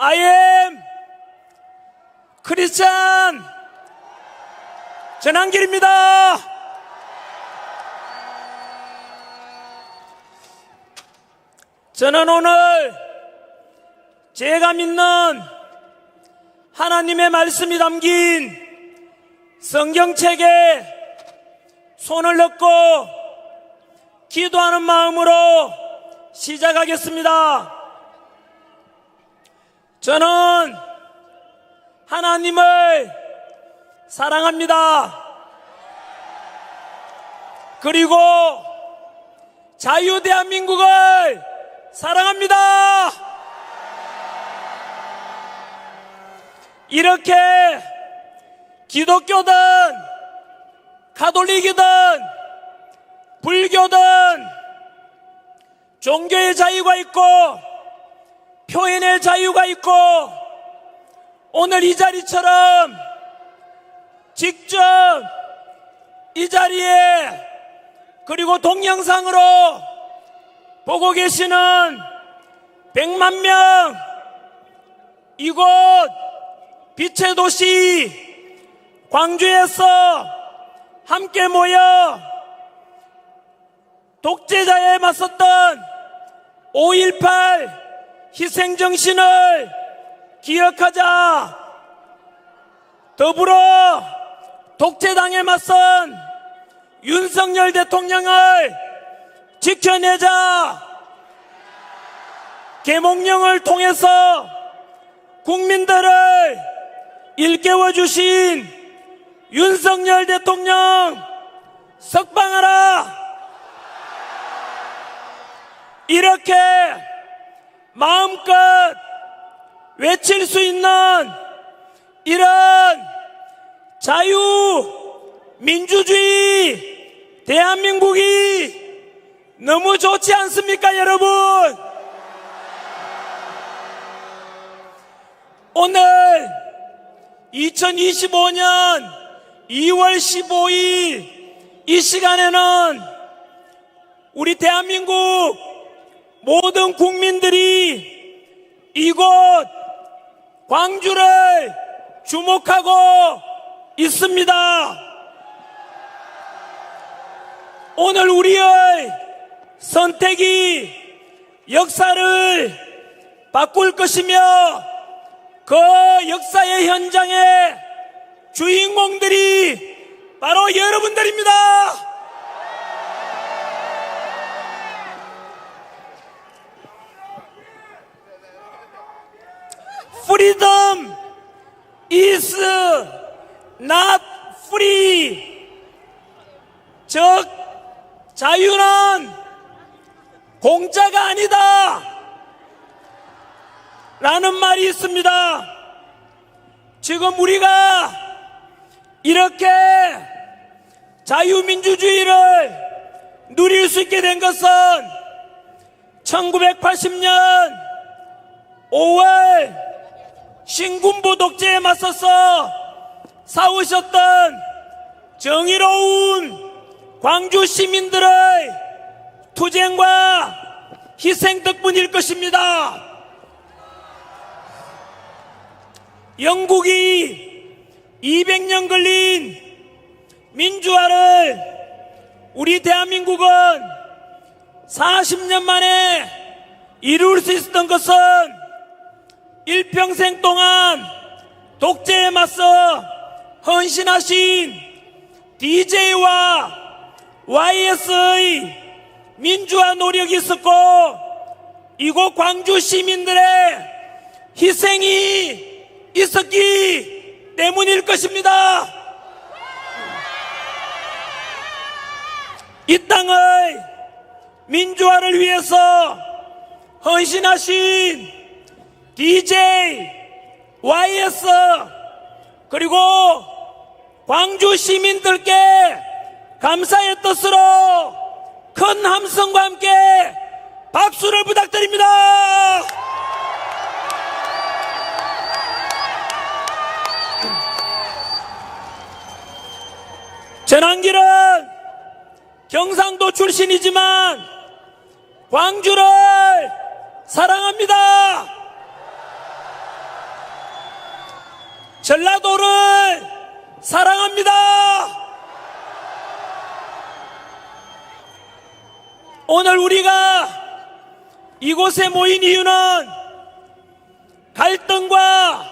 I am 크리스찬 전한길입니다. 저는 오늘 제가 믿는 하나님의 말씀이 담긴 성경책에 손을 넣고 기도하는 마음으로 시작하겠습니다. 저는 하나님을 사랑합니다. 그리고 자유 대한민국을 사랑합니다. 이렇게 기독교든 가톨릭이든 불교든 종교의 자유가 있고 표현의 자유가 있고 오늘 이 자리처럼 직접 이 자리에 그리고 동영상으로 보고 계시는 100만 명 이곳 빛의 도시 광주에서 함께 모여 독재자에 맞섰던 5.18 희생정신을 기억하자. 더불어 독재당에 맞선 윤석열 대통령을 지켜내자. 계몽령을 통해서 국민들을 일깨워 주신 윤석열 대통령 석방하라. 이렇게 마음껏 외칠 수 있는 이런 자유민주주의 대한민국이 너무 좋지 않습니까, 여러분? 오늘 2025년 2월 15일 이 시간에는 우리 대한민국 모든 국민들이 이곳 광주를 주목하고 있습니다. 오늘 우리의 선택이 역사를 바꿀 것이며 그 역사의 현장의 주인공들이 바로 여러분들입니다. Freedom is not free. 즉 자유는 공짜가 아니다 라는 말이 있습니다. 지금 우리가 이렇게 자유민주주의를 누릴 수 있게 된 것은 1980년 5월 신군부 독재에 맞서서 싸우셨던 정의로운 광주 시민들의 투쟁과 희생 덕분일 것입니다. 영국이 200년 걸린 민주화를 우리 대한민국은 40년 만에 이룰 수 있었던 것은 일평생 동안 독재에 맞서 헌신하신 DJ와 YS의 민주화 노력이 있었고 이곳 광주 시민들의 희생이 있었기 때문일 것입니다. 이 땅의 민주화를 위해서 헌신하신 DJ, YS 그리고 광주 시민들께 감사의 뜻으로 큰 함성과 함께 박수를 부탁드립니다. 전한길은 경상도 출신이지만 광주를 사랑합니다. 전라도를 사랑합니다. 오늘 우리가 이곳에 모인 이유는 갈등과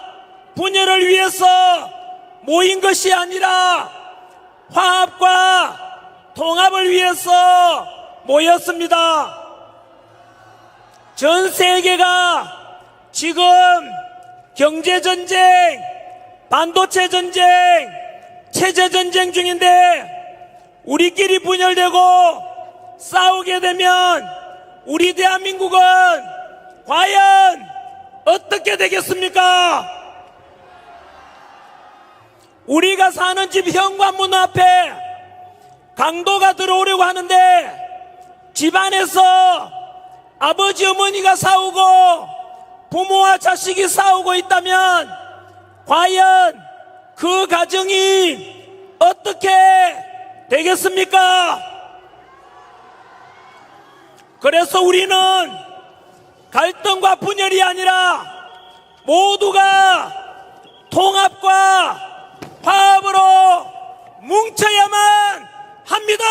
분열을 위해서 모인 것이 아니라 화합과 통합을 위해서 모였습니다. 전 세계가 지금 경제전쟁, 반도체 전쟁, 체제전쟁 중인데 우리끼리 분열되고 싸우게 되면 우리 대한민국은 과연 어떻게 되겠습니까? 우리가 사는 집 현관문 앞에 강도가 들어오려고 하는데 집안에서 아버지 어머니가 싸우고 부모와 자식이 싸우고 있다면 과연 그 가정이 어떻게 되겠습니까? 그래서 우리는 갈등과 분열이 아니라 모두가 통합과 화합으로 뭉쳐야만 합니다.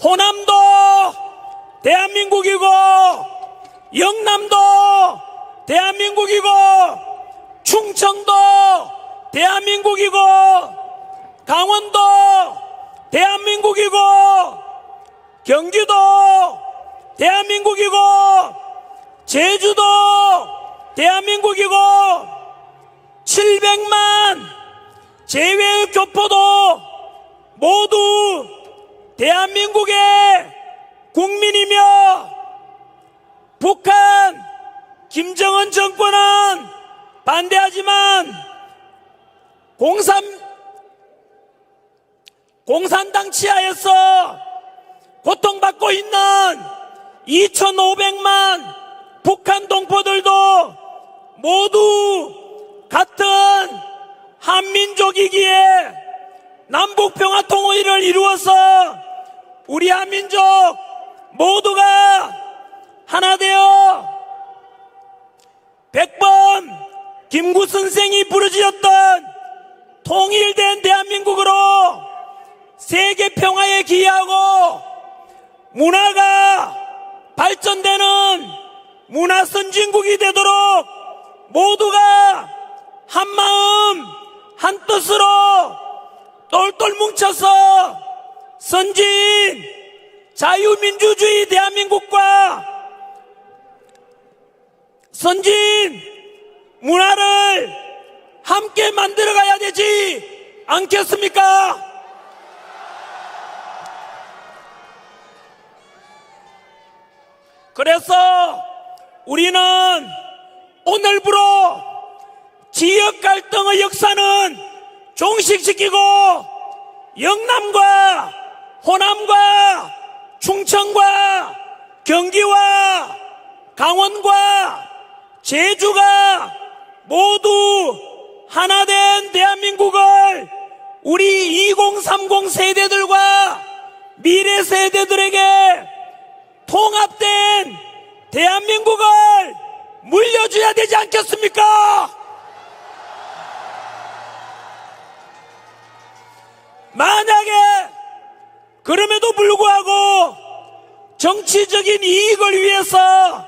호남도 대한민국이고 영남도 대한민국이고 충청도 대한민국이고 강원도 대한민국이고 경기도 대한민국이고 제주도 대한민국이고 700만 제외의 교포도 모두 대한민국의 국민이며 북한 김정은 정권은 반대하지만 공산당 치하에서 고통받고 있는 2,500만 북한 동포들도 모두 같은 한민족이기에 남북평화통일을 이루어서 우리 한민족 모두가 하나 되어 100번 김구 선생이 부르짖었던 통일된 대한민국으로 세계 평화에 기여하고 문화가 발전되는 문화 선진국이 되도록 모두가 한마음 한뜻으로 똘똘 뭉쳐서 선진 자유민주주의 대한민국과 선진 문화를 함께 만들어가야 되지 않겠습니까? 그래서 우리는 오늘부로 지역 갈등의 역사는 종식시키고 영남과 호남과 충청과 경기와 강원과 제주가 모두 하나된 대한민국을 우리 2030 세대들과 미래 세대들에게 통합된 대한민국을 물려줘야 되지 않겠습니까? 만약에 그럼에도 불구하고 정치적인 이익을 위해서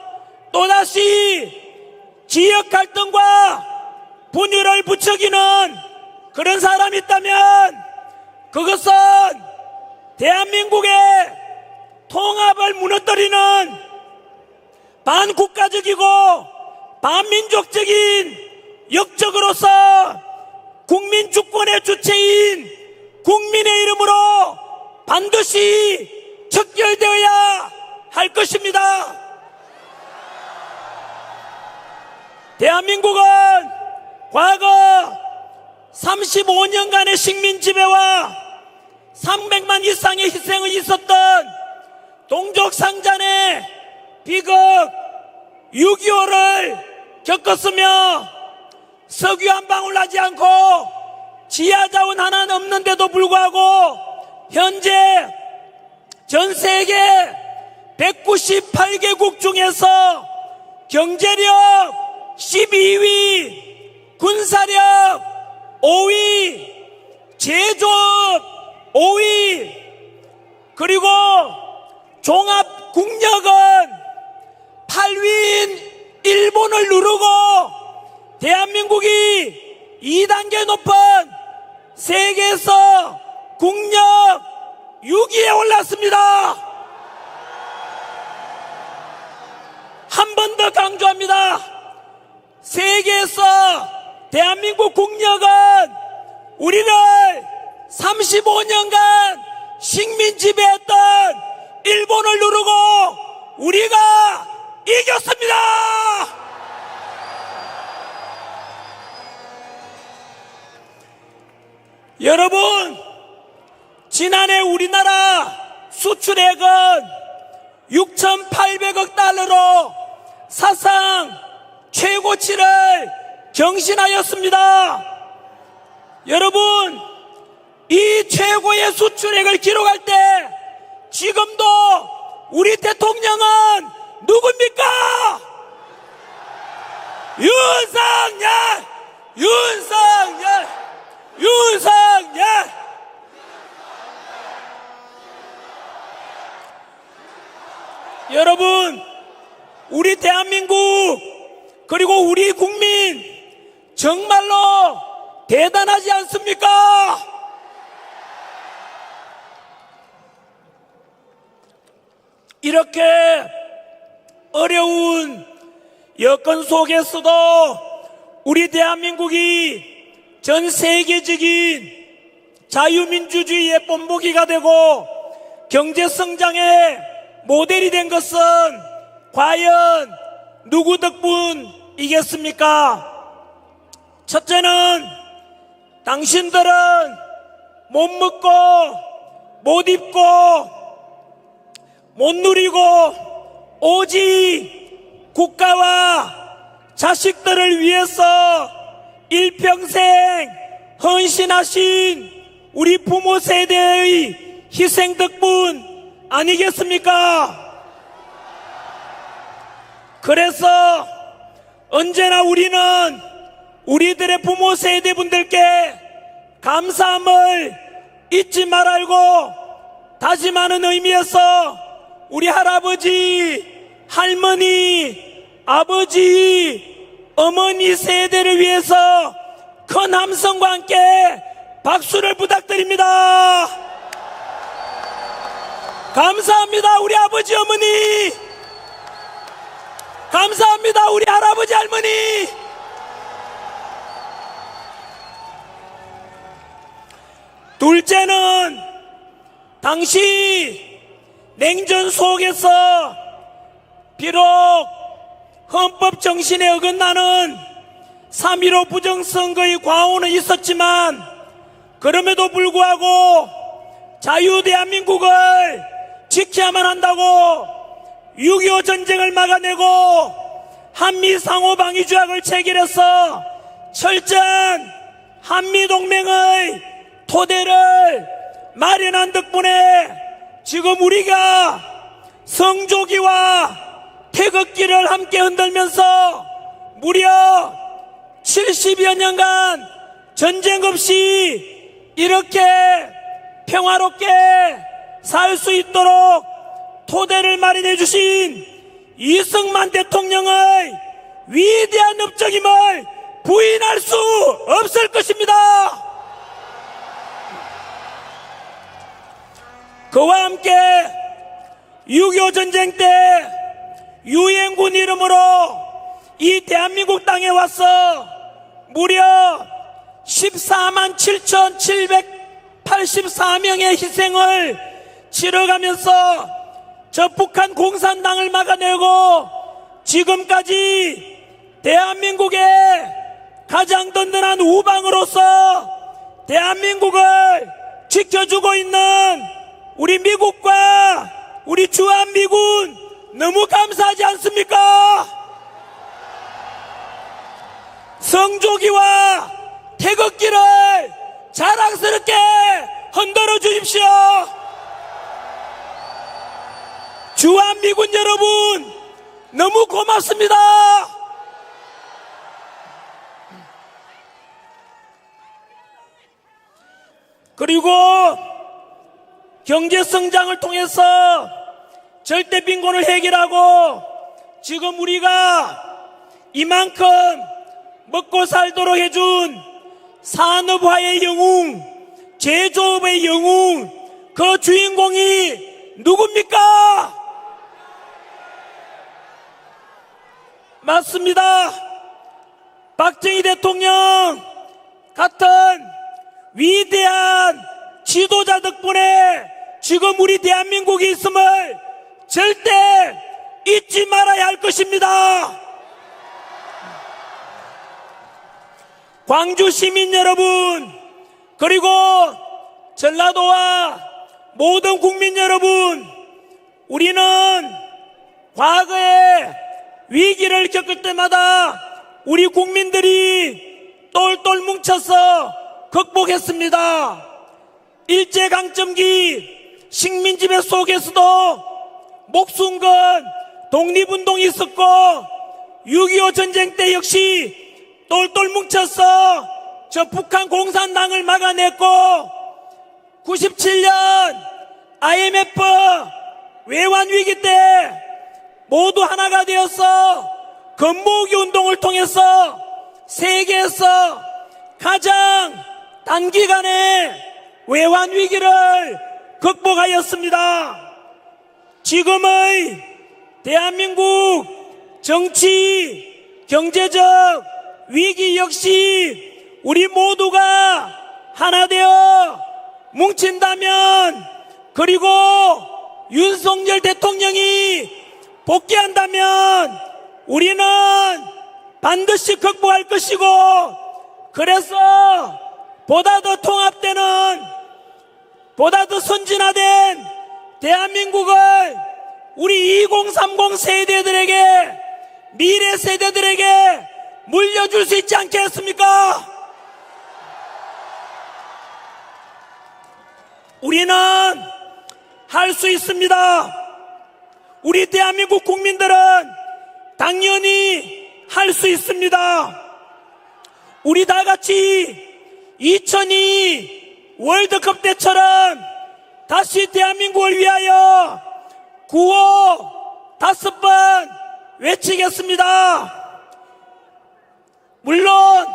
또다시 지역 갈등과 분열을 부추기는 그런 사람이 있다면 그것은 대한민국의 통합을 무너뜨리는 반국가적이고 반민족적인 역적으로서 국민 주권의 주체인 국민의 이름으로 반드시 척결되어야 할 것입니다. 대한민국은 과거 35년간의 식민 지배와 300만 이상의 희생이 있었던 동족상잔의 비극 6.25를 겪었으며 석유 한 방울 나지 않고 지하자원 하나는 없는데도 불구하고 현재 전 세계 198개국 중에서 경제력 12위, 군사력 5위, 제조업 5위, 그리고 종합 국력은 8위인 일본을 누르고 대한민국이 2단계 높은 세계에서 국력 6위에 올랐습니다. 한 번 더 강조합니다. 세계에서 대한민국 국력은 우리를 35년간 식민 지배했던 일본을 누르고 우리가 이겼습니다. 여러분, 지난해 우리나라 수출액은 6,800억 달러로 사상 최고치를 경신하였습니다. 여러분, 이 최고의 수출액을 기록할 때 지금도 우리 대통령은 누굽니까? 윤석열! 윤석열! 윤석열! 여러분, 우리 대한민국 그리고 우리 국민 정말로 대단하지 않습니까? 이렇게 어려운 여건 속에서도 우리 대한민국이 전 세계적인 자유민주주의의 본보기가 되고 경제성장의 모델이 된 것은 과연 누구 덕분이겠습니까? 첫째는 당신들은 못 먹고 못 입고 못 누리고 오직 국가와 자식들을 위해서 일평생 헌신하신 우리 부모 세대의 희생 덕분 아니겠습니까? 그래서 언제나 우리는 우리들의 부모 세대분들께 감사함을 잊지 말고 다짐하는 의미에서 우리 할아버지, 할머니, 아버지, 어머니 세대를 위해서 큰 함성과 함께 박수를 부탁드립니다. 감사합니다, 우리 아버지, 어머니. 감사합니다, 우리 할아버지, 할머니. 둘째는 당시 냉전 속에서 비록 헌법 정신에 어긋나는 3.15 부정선거의 과오는 있었지만 그럼에도 불구하고 자유 대한민국을 지켜야만 한다고 6.25 전쟁을 막아내고 한미 상호방위 조약을 체결해서 철저한 한미동맹의 토대를 마련한 덕분에 지금 우리가 성조기와 태극기를 함께 흔들면서 무려 70여 년간 전쟁 없이 이렇게 평화롭게 살 수 있도록 토대를 마련해 주신 이승만 대통령의 위대한 업적임을 부인할 수 없을 것입니다. 그와 함께 6.25 전쟁 때 유엔군 이름으로 이 대한민국 땅에 와서 무려 14만 7,784명의 희생을 치러가면서 저 북한 공산당을 막아내고 지금까지 대한민국의 가장 든든한 우방으로서 대한민국을 지켜주고 있는 우리 미국과 우리 주한미군 너무 감사하지 않습니까? 성조기와 태극기를 자랑스럽게 흔들어 주십시오. 주한미군 여러분, 너무 고맙습니다. 그리고 경제 성장을 통해서 절대 빈곤을 해결하고 지금 우리가 이만큼 먹고 살도록 해준 산업화의 영웅, 제조업의 영웅, 그 주인공이 누굽니까? 맞습니다. 박정희 대통령 같은 위대한 지도자 덕분에 지금 우리 대한민국이 있음을 절대 잊지 말아야 할 것입니다. 광주 시민 여러분, 그리고 전라도와 모든 국민 여러분, 우리는 과거에 위기를 겪을 때마다 우리 국민들이 똘똘 뭉쳐서 극복했습니다. 일제강점기 식민지배 속에서도 목숨 건 독립운동이 있었고 6.25 전쟁 때 역시 똘똘 뭉쳐서 저 북한 공산당을 막아냈고 97년 IMF 외환위기 때 모두 하나가 되어서 건모으기 운동을 통해서 세계에서 가장 단기간에 외환위기를 극복하였습니다. 지금의 대한민국 정치, 경제적 위기 역시 우리 모두가 하나 되어 뭉친다면, 그리고 윤석열 대통령이 복귀한다면 우리는 반드시 극복할 것이고, 그래서 보다 더 통합되는, 보다 더 선진화된 대한민국을 우리 2030 세대들에게, 미래 세대들에게 물려줄 수 있지 않겠습니까? 우리는 할 수 있습니다. 우리 대한민국 국민들은 당연히 할 수 있습니다. 우리 다 같이 2002 월드컵 때처럼 다시 대한민국을 위하여 구호 5번 외치겠습니다. 물론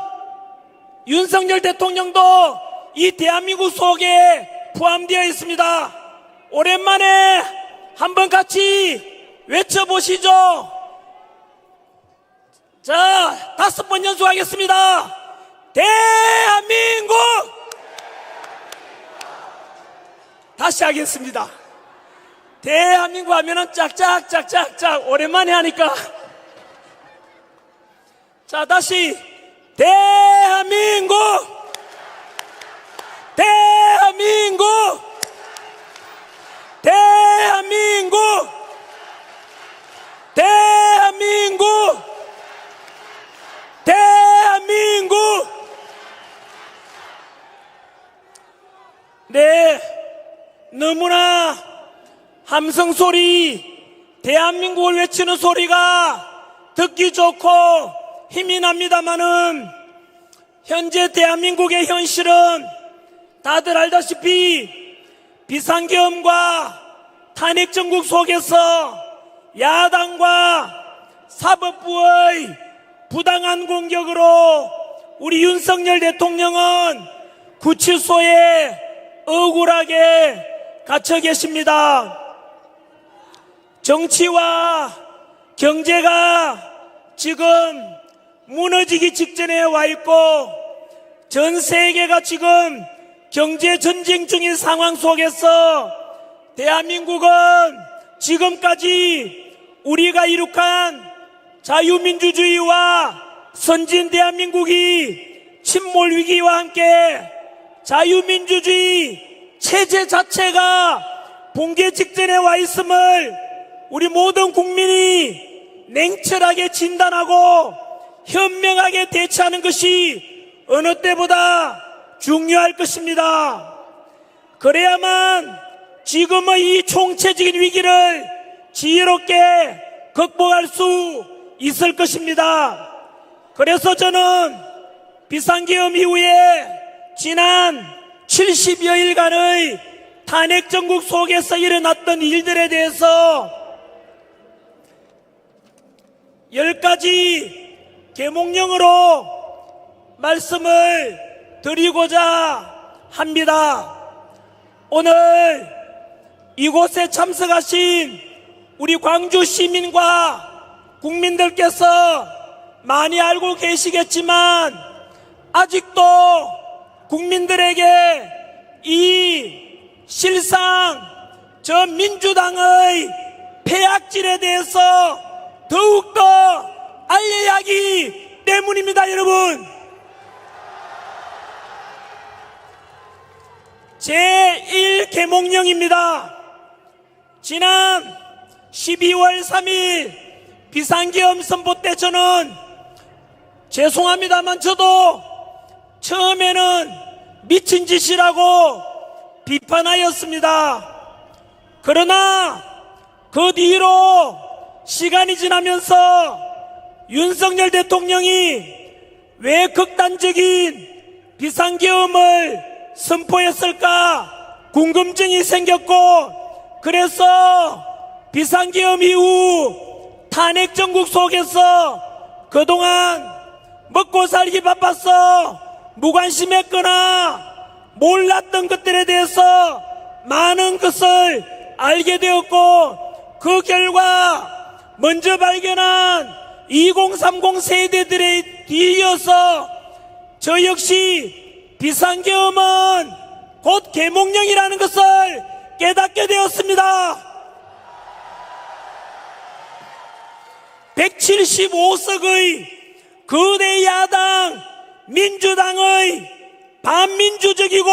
윤석열 대통령도 이 대한민국 속에 포함되어 있습니다. 오랜만에 한번 같이 외쳐보시죠. 자, 5번 연속하겠습니다. 대한민국! 다시 하겠습니다. 대한민국 하면은 짝짝짝짝짝 오랜만에 하니까. 자, 다시 대한민국! 대한민국! 대한민국! 대한민국! 대한민국! 네, 너무나 함성 소리, 대한민국을 외치는 소리가 듣기 좋고 힘이 납니다마는 현재 대한민국의 현실은 다들 알다시피 비상계엄과 탄핵정국 속에서 야당과 사법부의 부당한 공격으로 우리 윤석열 대통령은 구치소에 억울하게 갇혀 계십니다. 정치와 경제가 지금 무너지기 직전에 와 있고 전 세계가 지금 경제 전쟁 중인 상황 속에서 대한민국은 지금까지 우리가 이룩한 자유민주주의와 선진 대한민국이 침몰 위기와 함께 자유민주주의 체제 자체가 붕괴 직전에 와 있음을 우리 모든 국민이 냉철하게 진단하고 현명하게 대처하는 것이 어느 때보다 중요할 것입니다. 그래야만 지금의 이 총체적인 위기를 지혜롭게 극복할 수 있을 것입니다. 그래서 저는 비상계엄 이후에 지난 70여일간의 탄핵 정국 속에서 일어났던 일들에 대해서 10가지 계몽령으로 말씀을 드리고자 합니다. 오늘 이곳에 참석하신 우리 광주 시민과 국민들께서 많이 알고 계시겠지만 아직도 국민들에게 이 실상 저 민주당의 폐악질에 대해서 더욱더 알려야 하기 때문입니다. 여러분, 제1계몽령입니다. 지난 12월 3일 비상계엄 선포 때 저는 죄송합니다만 저도 처음에는 미친 짓이라고 비판하였습니다. 그러나 그 뒤로 시간이 지나면서 윤석열 대통령이 왜 극단적인 비상계엄을 선포했을까 궁금증이 생겼고, 그래서 비상계엄 이후 탄핵 정국 속에서 그동안 먹고 살기 바빠서 무관심했거나 몰랐던 것들에 대해서 많은 것을 알게 되었고, 그 결과 먼저 발견한 2030 세대들에 뒤이어서 저 역시 비상계엄은 곧 계몽령이라는 것을 깨닫게 되었습니다. 175석의 거대 야당 민주당의 반민주적이고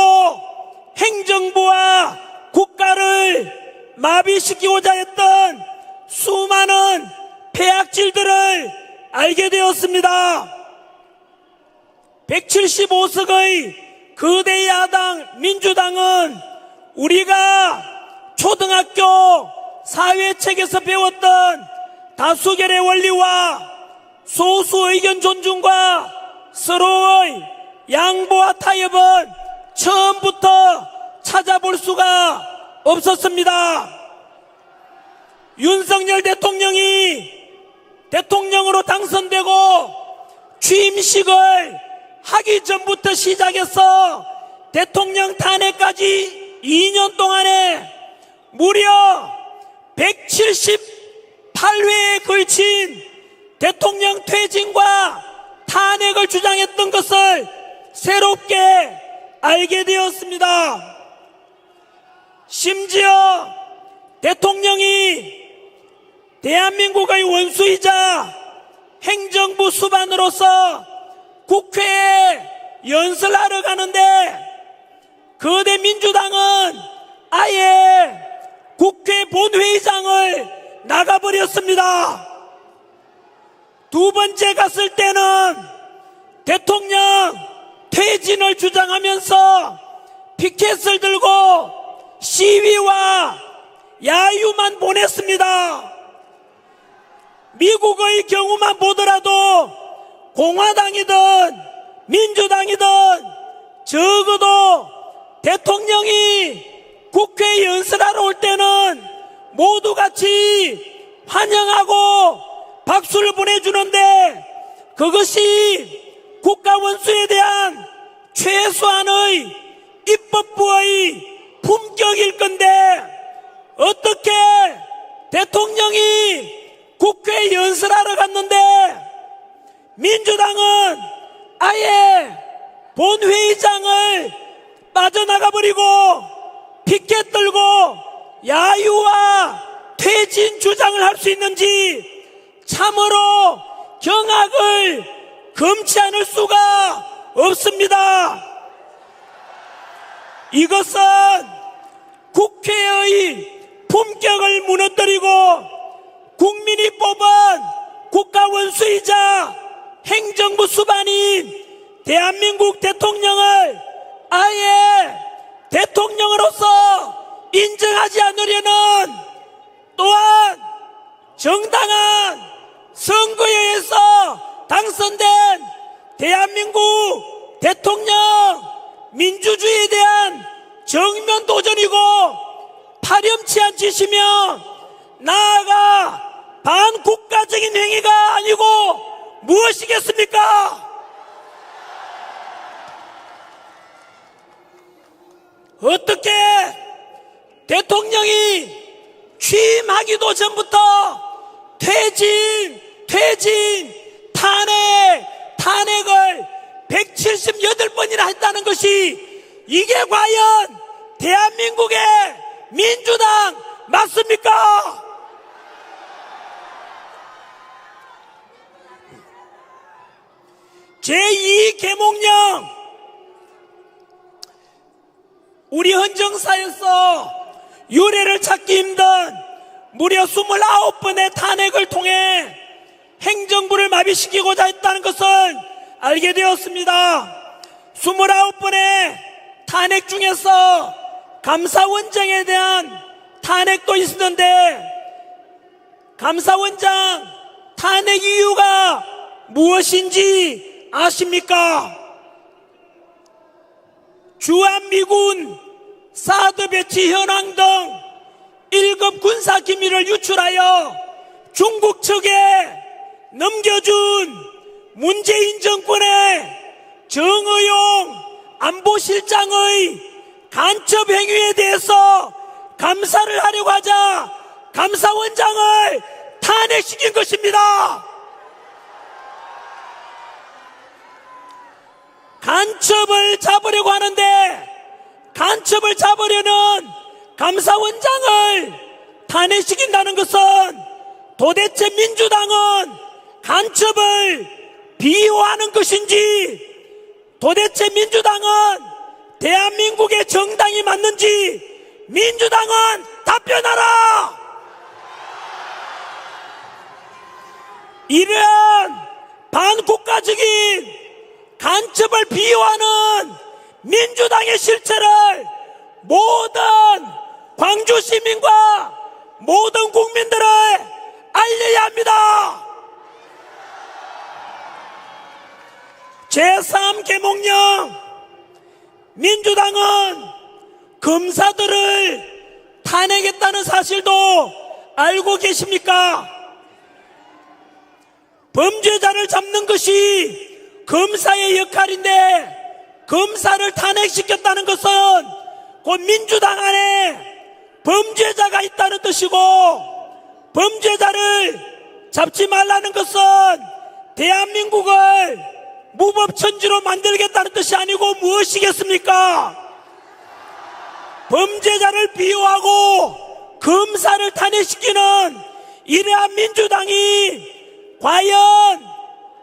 행정부와 국가를 마비시키고자 했던 수많은 폐악질들을 알게 되었습니다. 175석의 거대 야당 민주당은 우리가 초등학교 사회책에서 배웠던 다수결의 원리와 소수 의견 존중과 서로의 양보와 타협은 처음부터 찾아볼 수가 없었습니다. 윤석열 대통령이 대통령으로 당선되고 취임식을 하기 전부터 시작해서 대통령 탄핵까지 2년 동안에 무려 178회에 걸친 대통령 퇴진과 탄핵을 주장했던 것을 새롭게 알게 되었습니다. 심지어 대통령이 대한민국의 원수이자 행정부 수반으로서 국회에 연설하러 가는데 거대 민주당은 아예 국회 본회의장을 나가버렸습니다. 두 번째 갔을 때는 대통령 퇴진을 주장하면서 피켓을 들고 시위와 야유만 보냈습니다. 미국의 경우만 보더라도 공화당이든 민주당이든 적어도 대통령이 국회에 연설하러 올 때는 모두 같이 환영하고 박수를 보내주는데 그것이 국가원수에 대한 최소한의 입법부의 품격일 건데 어떻게 대통령이 국회에 연설하러 갔는데 민주당은 아예 본회의장을 빠져나가버리고 피켓 들고 야유와 퇴진 주장을 할 수 있는지 참으로 경악을 금치 않을 수가 없습니다. 이것은 국회의 품격을 무너뜨리고 국민이 뽑은 국가원수이자 행정부 수반인 대한민국 대통령을 아예 대통령으로서 인정하지 않으려는, 또한 정당한 선거에 의해서 당선된 대한민국 대통령, 민주주의에 대한 정면 도전이고 파렴치한 짓이며 나아가 반국가적인 행위가 아니고 무엇이겠습니까? 어떻게 대통령이 취임하기도 전부터 퇴진, 탄핵을 178번이나 했다는 것이 이게 과연 대한민국의 민주당 맞습니까? 제2계몽령, 우리 헌정사에서 유례를 찾기 힘든 무려 29번의 탄핵을 통해 행정부를 마비시키고자 했다는 것을 알게 되었습니다. 29번의 탄핵 중에서 감사원장에 대한 탄핵도 있었는데 감사원장 탄핵 이유가 무엇인지 아십니까? 주한미군 사드 배치 현황 등 1급 군사 기밀을 유출하여 중국 측에 넘겨준 문재인 정권의 정의용 안보실장의 간첩 행위에 대해서 감사를 하려고 하자 감사원장을 탄핵시킨 것입니다. 간첩을 잡으려고 하는데 간첩을 잡으려는 감사원장을 탄핵시킨다는 것은 도대체 민주당은 간첩을 비호하는 것인지 도대체 민주당은 대한민국의 정당이 맞는지 민주당은 답변하라! 이러한 반국가적인 간첩을 비호하는 민주당의 실체를 모든 광주 시민과 모든 국민들을 알려야 합니다. 제3계몽령, 민주당은 검사들을 탄핵했다는 사실도 알고 계십니까? 범죄자를 잡는 것이 검사의 역할인데 검사를 탄핵시켰다는 것은 곧 민주당 안에 범죄자가 있다는 뜻이고 범죄자를 잡지 말라는 것은 대한민국을 무법천지로 만들겠다는 뜻이 아니고 무엇이겠습니까? 범죄자를 비호하고 검사를 탄핵시키는 이러한 민주당이 과연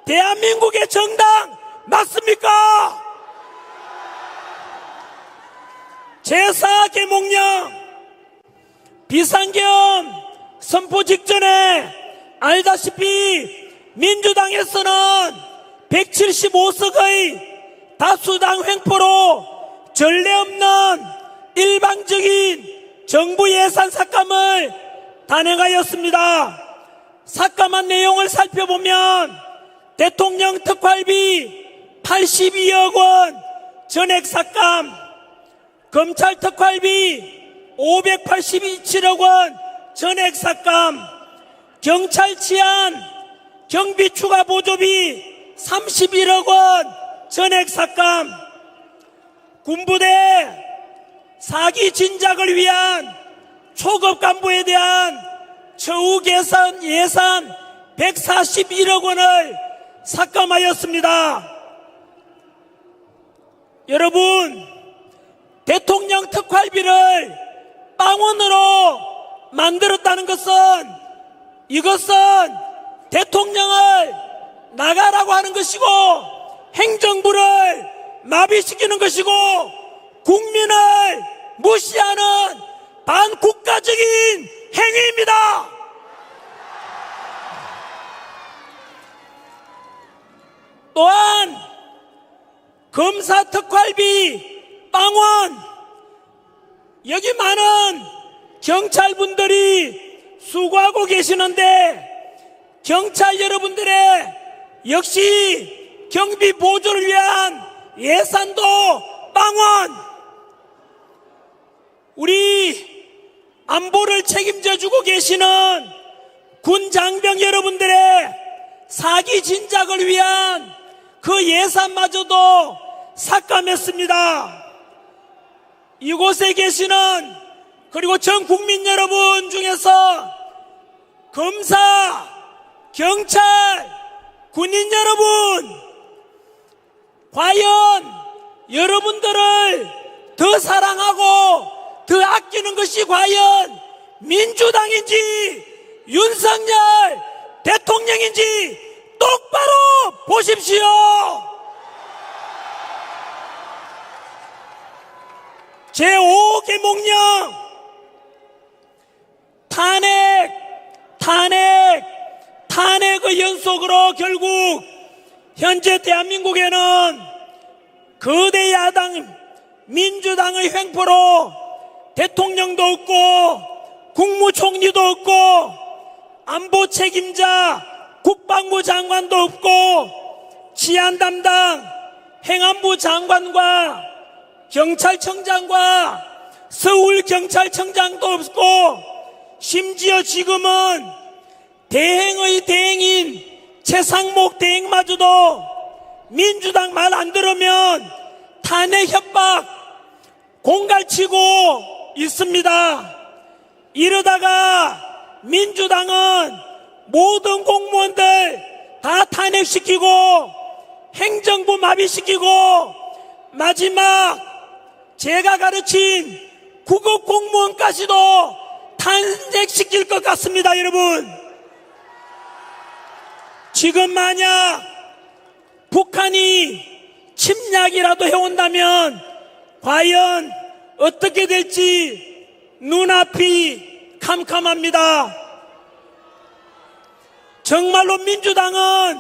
대한민국의 정당 맞습니까? 제4계몽령, 비상계엄 선포 직전에 알다시피 민주당에서는 175석의 다수당 횡포로 전례 없는 일방적인 정부 예산 삭감을 단행하였습니다. 삭감한 내용을 살펴보면 대통령 특활비 82억 원 전액 삭감, 검찰 특활비 587억 원 전액 삭감, 경찰 치안 경비 추가 보조비 31억 원 전액 삭감, 군부대 사기 진작을 위한 초급 간부에 대한 처우 개선 예산 141억 원을 삭감하였습니다. 여러분, 대통령 특활비를 빵원으로 만들었다는 것은 이것은 대통령을 나가라고 하는 것이고 행정부를 마비시키는 것이고 국민을 무시하는 반국가적인 행위입니다. 또한 검사 특활비 빵원, 여기 많은 경찰분들이 수고하고 계시는데 경찰 여러분들의 역시 경비 보조를 위한 예산도 빵원, 우리 안보를 책임져 주고 계시는 군 장병 여러분들의 사기 진작을 위한 그 예산마저도 삭감했습니다. 이곳에 계시는 그리고 전 국민 여러분 중에서 검사, 경찰, 군인 여러분, 과연 여러분들을 더 사랑하고 더 아끼는 것이 과연 민주당인지 윤석열 대통령인지 똑바로 보십시오. 제5계몽령 탄핵의 연속으로 결국 현재 대한민국에는 거대 야당 민주당의 횡포로 대통령도 없고 국무총리도 없고 안보 책임자 국방부 장관도 없고 치안 담당 행안부 장관과 경찰청장과 서울경찰청장도 없고 심지어 지금은 대행의 대행인 최상목 대행마저도 민주당 말 안 들으면 탄핵 협박 공갈치고 있습니다. 이러다가 민주당은 모든 공무원들 다 탄핵시키고 행정부 마비시키고 마지막 제가 가르친 국어 공무원까지도 탄핵시킬 것 같습니다. 여러분, 지금 만약 북한이 침략이라도 해온다면 과연 어떻게 될지 눈앞이 캄캄합니다. 정말로 민주당은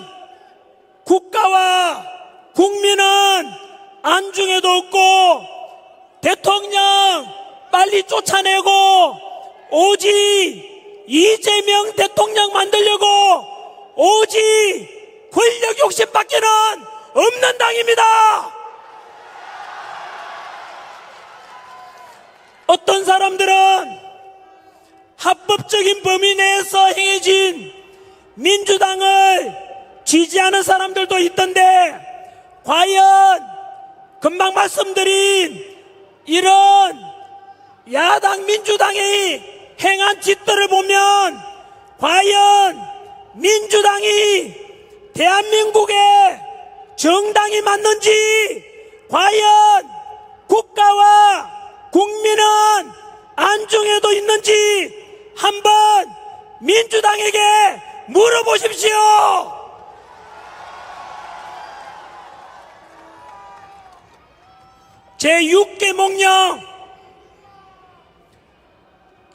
국가와 국민은 안중에도 없고 대통령 빨리 쫓아내고 오직 이재명 대통령 만들려고 오직 권력 욕심밖에는 없는 당입니다. 어떤 사람들은 합법적인 범위 내에서 행해진 민주당을 지지하는 사람들도 있던데 과연 금방 말씀드린 이런 야당 민주당이 행한 짓들을 보면 과연 민주당이 대한민국의 정당이 맞는지, 과연 국가와 국민은 안중에도 있는지 한번 민주당에게 물어보십시오. 제6계몽령,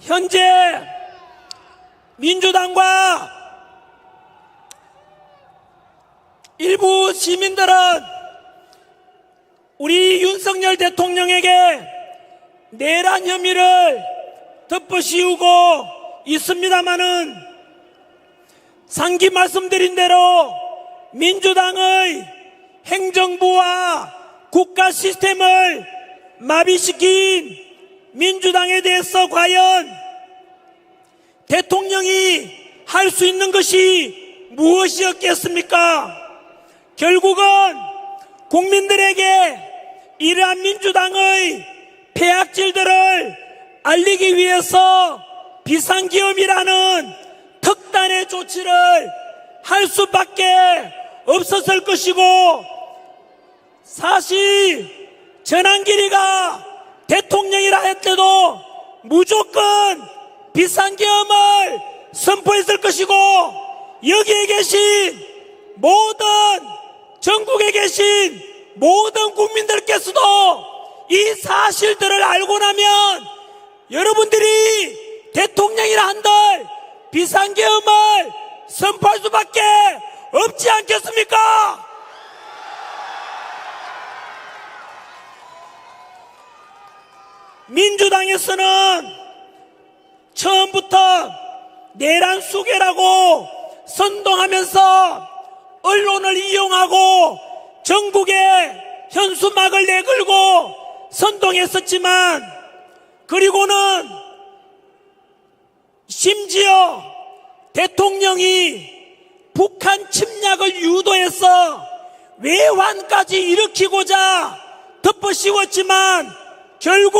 현재 민주당과 일부 시민들은 우리 윤석열 대통령에게 내란 혐의를 덮어씌우고 있습니다마는 상기 말씀드린 대로 민주당의 행정부와 국가 시스템을 마비시킨 민주당에 대해서 과연 대통령이 할 수 있는 것이 무엇이었겠습니까? 결국은 국민들에게 이러한 민주당의 폐악질들을 알리기 위해서 비상계엄이라는 특단의 조치를 할 수밖에 없었을 것이고, 사실 전한길이가 대통령이라 했때도 무조건 비상계엄을 선포했을 것이고, 여기에 계신 모든 전국에 계신 모든 국민들께서도 이 사실들을 알고 나면 여러분들이 대통령이라 한들 비상계엄을 선포할 수밖에 없지 않겠습니까? 민주당에서는 처음부터 내란 수괴라고 선동하면서 언론을 이용하고 전국에 현수막을 내걸고 선동했었지만, 그리고는 심지어 대통령이 북한 침략을 유도해서 외환까지 일으키고자 덮어씌웠지만 결국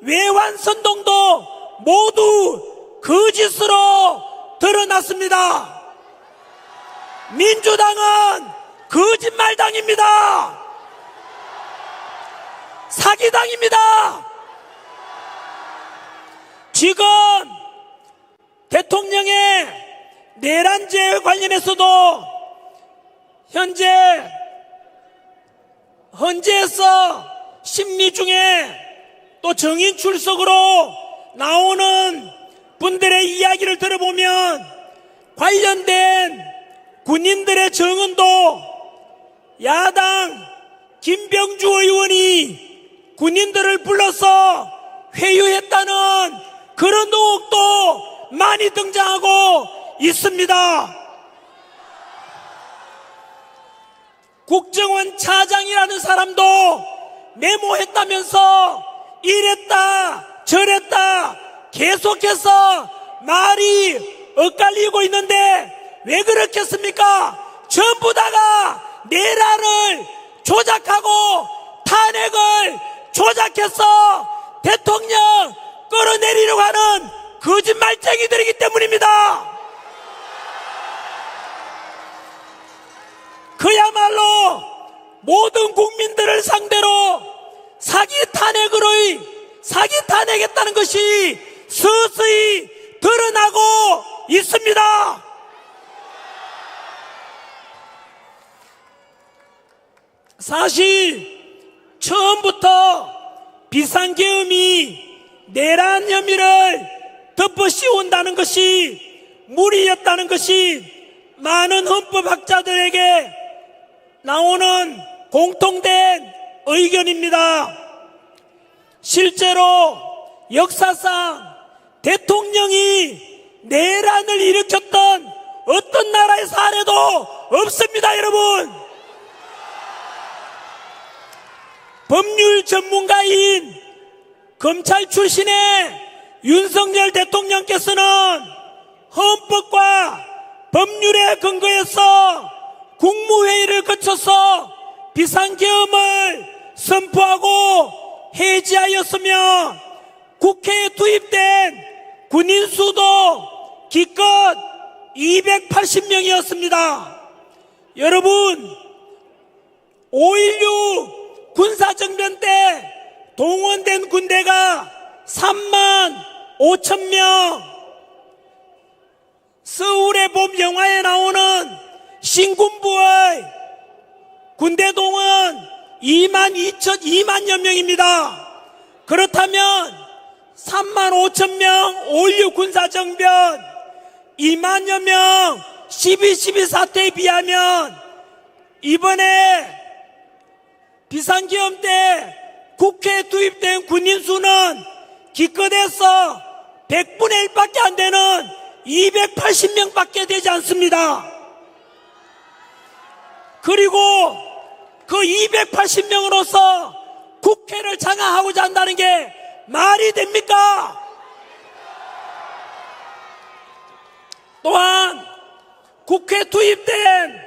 외환 선동도 모두 거짓으로 드러났습니다. 민주당은 거짓말당입니다. 사기당입니다. 지금 대통령의 내란죄 관련해서도 헌재에서 심리 중에 또 정인 출석으로 나오는 분들의 이야기를 들어보면 관련된 군인들의 증언도 야당 김병주 의원이 군인들을 불러서 회유했다는 그런 의혹도 많이 등장하고 있습니다. 국정원 차장이라는 사람도 메모했다면서 이랬다 저랬다 계속해서 말이 엇갈리고 있는데 왜 그렇겠습니까? 전부 다가 내란을 조작하고 탄핵을 조작해서 대통령 끌어내리려고 하는 거짓말쟁이들이기 때문입니다. 그야말로 모든 국민들을 상대로 사기 탄핵했다는 것이 서서히 드러나고 있습니다. 사실 처음부터 비상계엄이 내란 혐의를 덮어씌운다는 것이 무리였다는 것이 많은 헌법학자들에게 나오는 공통된 의견입니다. 실제로 역사상 대통령이 내란을 일으켰던 어떤 나라의 사례도 없습니다, 여러분. 법률 전문가인 검찰 출신의 윤석열 대통령께서는 헌법과 법률에 근거해서 국무회의를 거쳐서 비상계엄을 선포하고 해제하였으며 국회에 투입된 군인 수도 기껏 280명이었습니다. 여러분, 5.16 군사정변 때 동원된 군대가 3만 5천 명, 서울의 봄 영화에 나오는 신군부의 군대 동원 2만여 명입니다. 그렇다면 3만 5천 명 5.16 군사정변 2만여 명 12.12 사태에 비하면 이번에 비상계엄 때 국회에 투입된 군인 수는 기껏해서 100분의 1밖에 안 되는 280명밖에 되지 않습니다. 그리고 그 280명으로서 국회를 장악하고자 한다는 게 말이 됩니까? 또한 국회에 투입된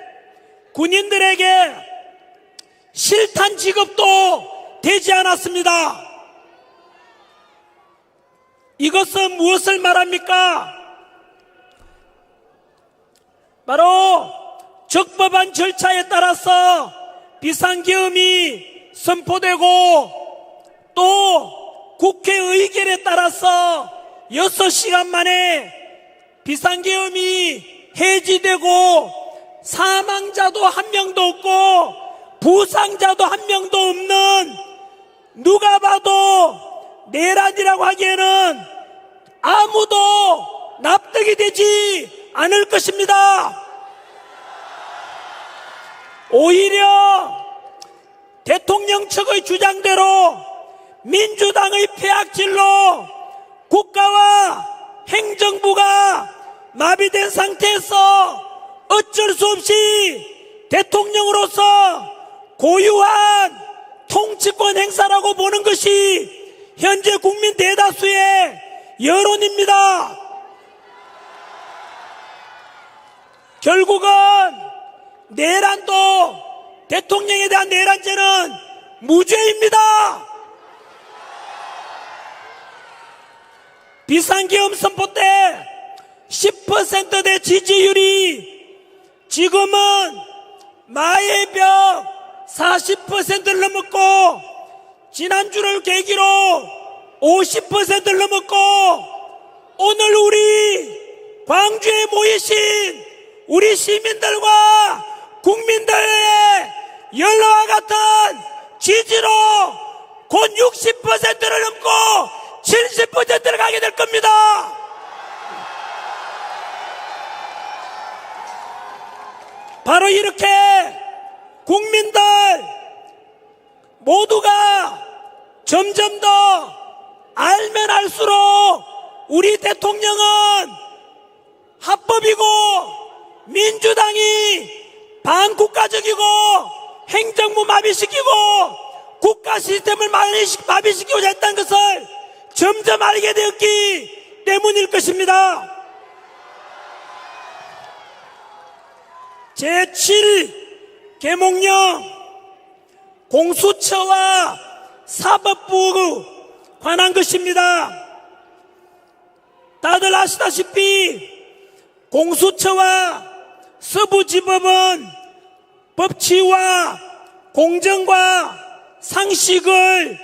군인들에게 실탄 지급도 되지 않았습니다. 이것은 무엇을 말합니까? 바로 적법한 절차에 따라서 비상계엄이 선포되고 또 국회 의결에 따라서 6시간 만에 비상계엄이 해지되고 사망자도 한 명도 없고 부상자도 한 명도 없는, 누가 봐도 내란이라고 하기에는 아무도 납득이 되지 않을 것입니다. 오히려 대통령 측의 주장대로 민주당의 폐악질로 국가와 행정부가 마비된 상태에서 어쩔 수 없이 대통령으로서 고유한 통치권 행사라고 보는 것이 현재 국민 대다수의 여론입니다. 결국은 내란도 대통령에 대한 내란죄는 무죄입니다. 비상계엄 선포 때 10%대 지지율이 지금은 마의 벽 40%를 넘었고, 지난주를 계기로 50%를 넘었고, 오늘 우리 광주에 모이신 우리 시민들과 국민들의 열화와 같은 지지로 곧 60%를 넘고 70%를 가게 될 겁니다. 바로 이렇게 국민들 모두가 점점 더 알면 알수록 우리 대통령은 합법이고 민주당이 반국가적이고 행정부 마비시키고 국가 시스템을 마비시키고자 했다는 것을 점점 알게 되었기 때문일 것입니다. 제7계몽령 공수처와 사법부 관한 것입니다. 다들 아시다시피 공수처와 서부지법은 법치와 공정과 상식을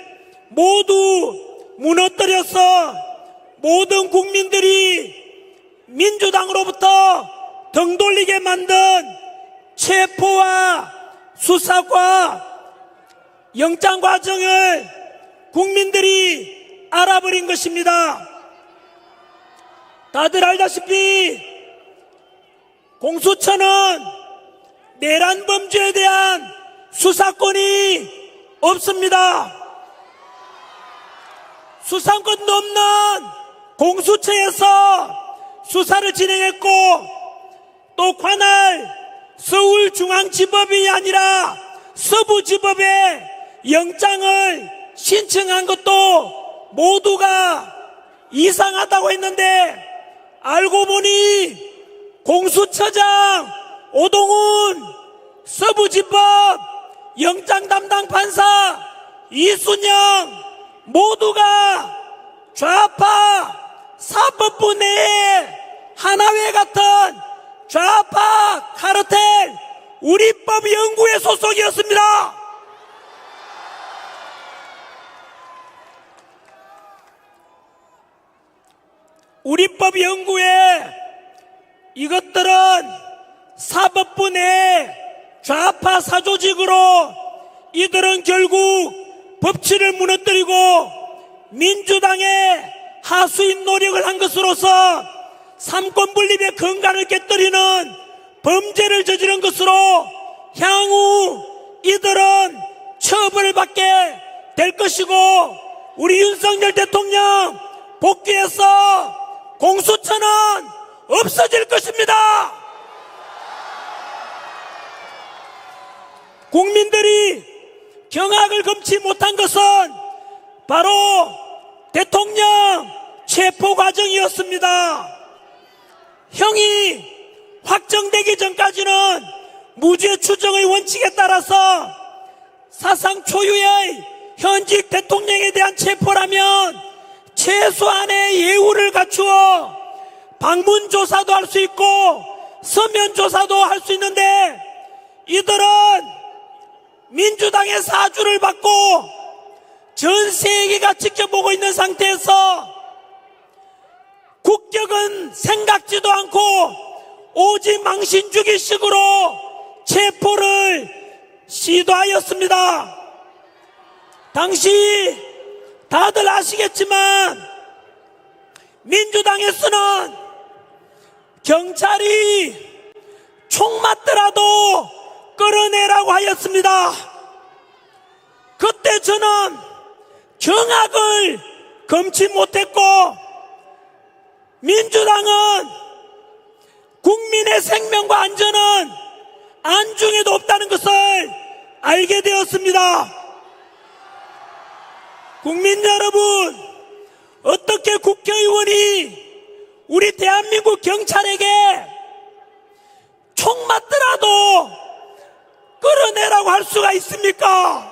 모두 무너뜨려서 모든 국민들이 민주당으로부터 등 돌리게 만든 체포와 수사과 영장 과정을 국민들이 알아버린 것입니다. 다들 알다시피 공수처는 내란 범죄에 대한 수사권이 없습니다. 수사권도 없는 공수처에서 수사를 진행했고, 또 관할 서울중앙지법이 아니라 서부지법에 영장을 신청한 것도 모두가 이상하다고 했는데, 알고 보니 공수처장 오동훈, 서부지법 영장 담당 판사 이순영 모두가 좌파 사법부 내에 하나회 같은 좌파 카르텔 우리법 연구회 소속이었습니다. 우리법 연구회 이것들은 사법부 내 좌파 사조직으로 이들은 결국 법치를 무너뜨리고 민주당의 하수인 노력을 한 것으로서 삼권 분립의 근간을 깨뜨리는 범죄를 저지른 것으로 향후 이들은 처벌을 받게 될 것이고, 우리 윤석열 대통령 복귀해서 공수처는 없어질 것입니다. 국민들이 경악을 금치 못한 것은 바로 대통령 체포 과정이었습니다. 형이 확정되기 전까지는 무죄 추정의 원칙에 따라서 사상 초유의 현직 대통령에 대한 체포라면 최소한의 예우를 갖추어 방문 조사도 할 수 있고 서면 조사도 할 수 있는데, 이들은 민주당의 사주를 받고 전 세계가 지켜보고 있는 상태에서 국격은 생각지도 않고 오직 망신주기식으로 체포를 시도하였습니다. 당시 다들 아시겠지만 민주당에서는 경찰이 총 맞더라도 끌어내라고 하였습니다. 그때 저는 경악을 금치 못했고, 민주당은 국민의 생명과 안전은 안중에도 없다는 것을 알게 되었습니다. 국민 여러분, 어떻게 국회의원이 우리 대한민국 경찰에게 총 맞더라도 끌어내라고 할 수가 있습니까?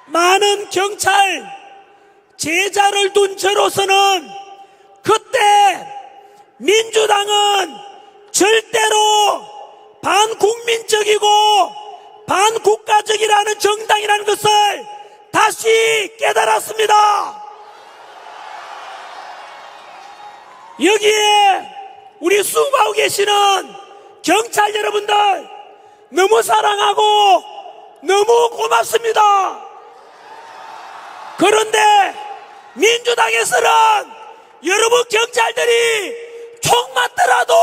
많은 경찰 제자를 둔 저로서는 그때 민주당은 절대로 반국민적이고 반국가적이라는 정당이라는 것을 다시 깨달았습니다. 여기에 우리 수고하고 계시는 경찰 여러분들 너무 사랑하고 너무 고맙습니다. 그런데 민주당에서는 여러분 경찰들이 총 맞더라도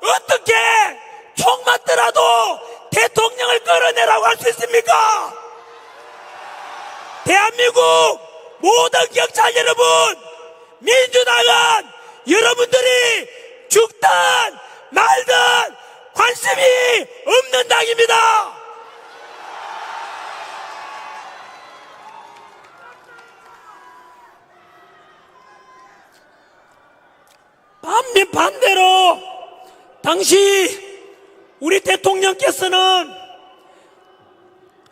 어떻게 총 맞더라도 대통령을 끌어내라고 할 수 있습니까? 대한민국 모든 경찰 여러분, 민주당은 여러분들이 죽든 말든 관심이 없는 당입니다. 반대로 당시 우리 대통령께서는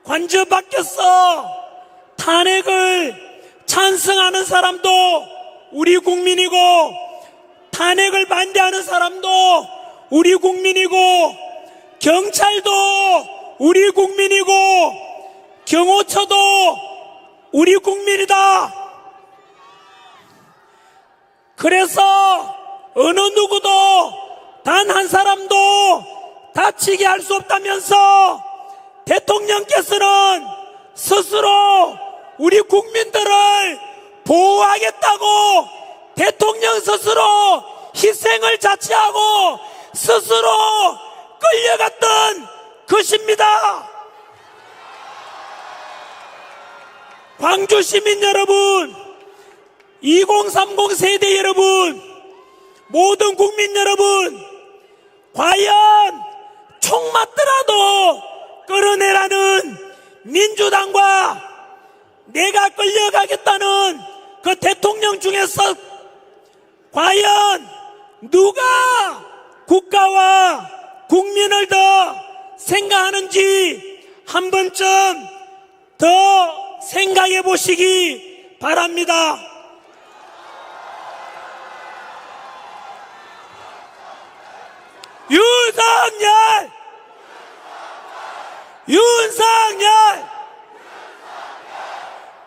관저 밖에서 탄핵을 찬성하는 사람도 우리 국민이고 탄핵을 반대하는 사람도 우리 국민이고 경찰도 우리 국민이고 경호처도 우리 국민이다. 그래서 어느 누구도 단 한 사람도 다치게 할 수 없다면서 대통령께서는 스스로 우리 국민들을 보호하겠다고 대통령 스스로 희생을 자처하고 스스로 끌려갔던 것입니다. 광주 시민 여러분, 2030 세대 여러분, 모든 국민 여러분, 과연 총 맞더라도 끌어내라는 민주당과 내가 끌려가겠다는 그 대통령 중에서 과연 누가 국가와 국민을 더 생각하는지 한 번쯤 더 생각해 보시기 바랍니다. 윤석열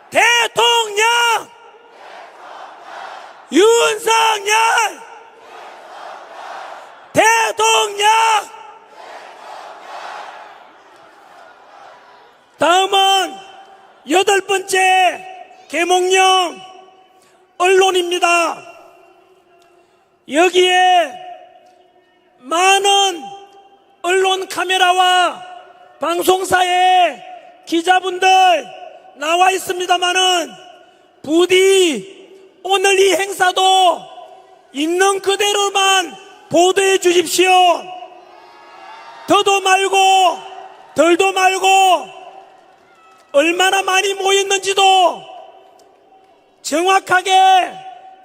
대통령 윤석열 대통령. 다음은 8번째 계몽령 언론입니다. 여기에 많은 언론 카메라와 방송사의 기자분들 나와 있습니다마는 부디 오늘 이 행사도 있는 그대로만 보도해 주십시오. 더도 말고 덜도 말고 얼마나 많이 모였는지도 정확하게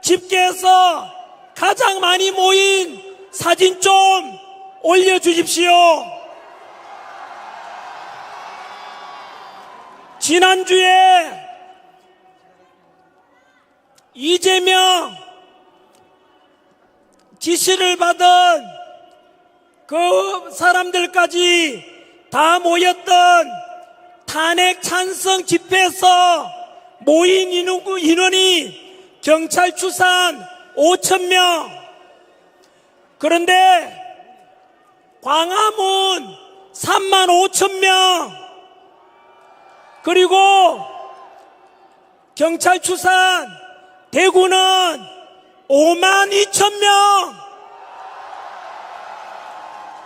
집계해서 가장 많이 모인 사진 좀 올려주십시오. 지난주에 이재명 지시를 받은 그 사람들까지 다 모였던 탄핵 찬성 집회에서 모인 인원이 경찰 추산 5,000명. 그런데 광화문 35,000명, 그리고 경찰 추산 대구는 52,000명.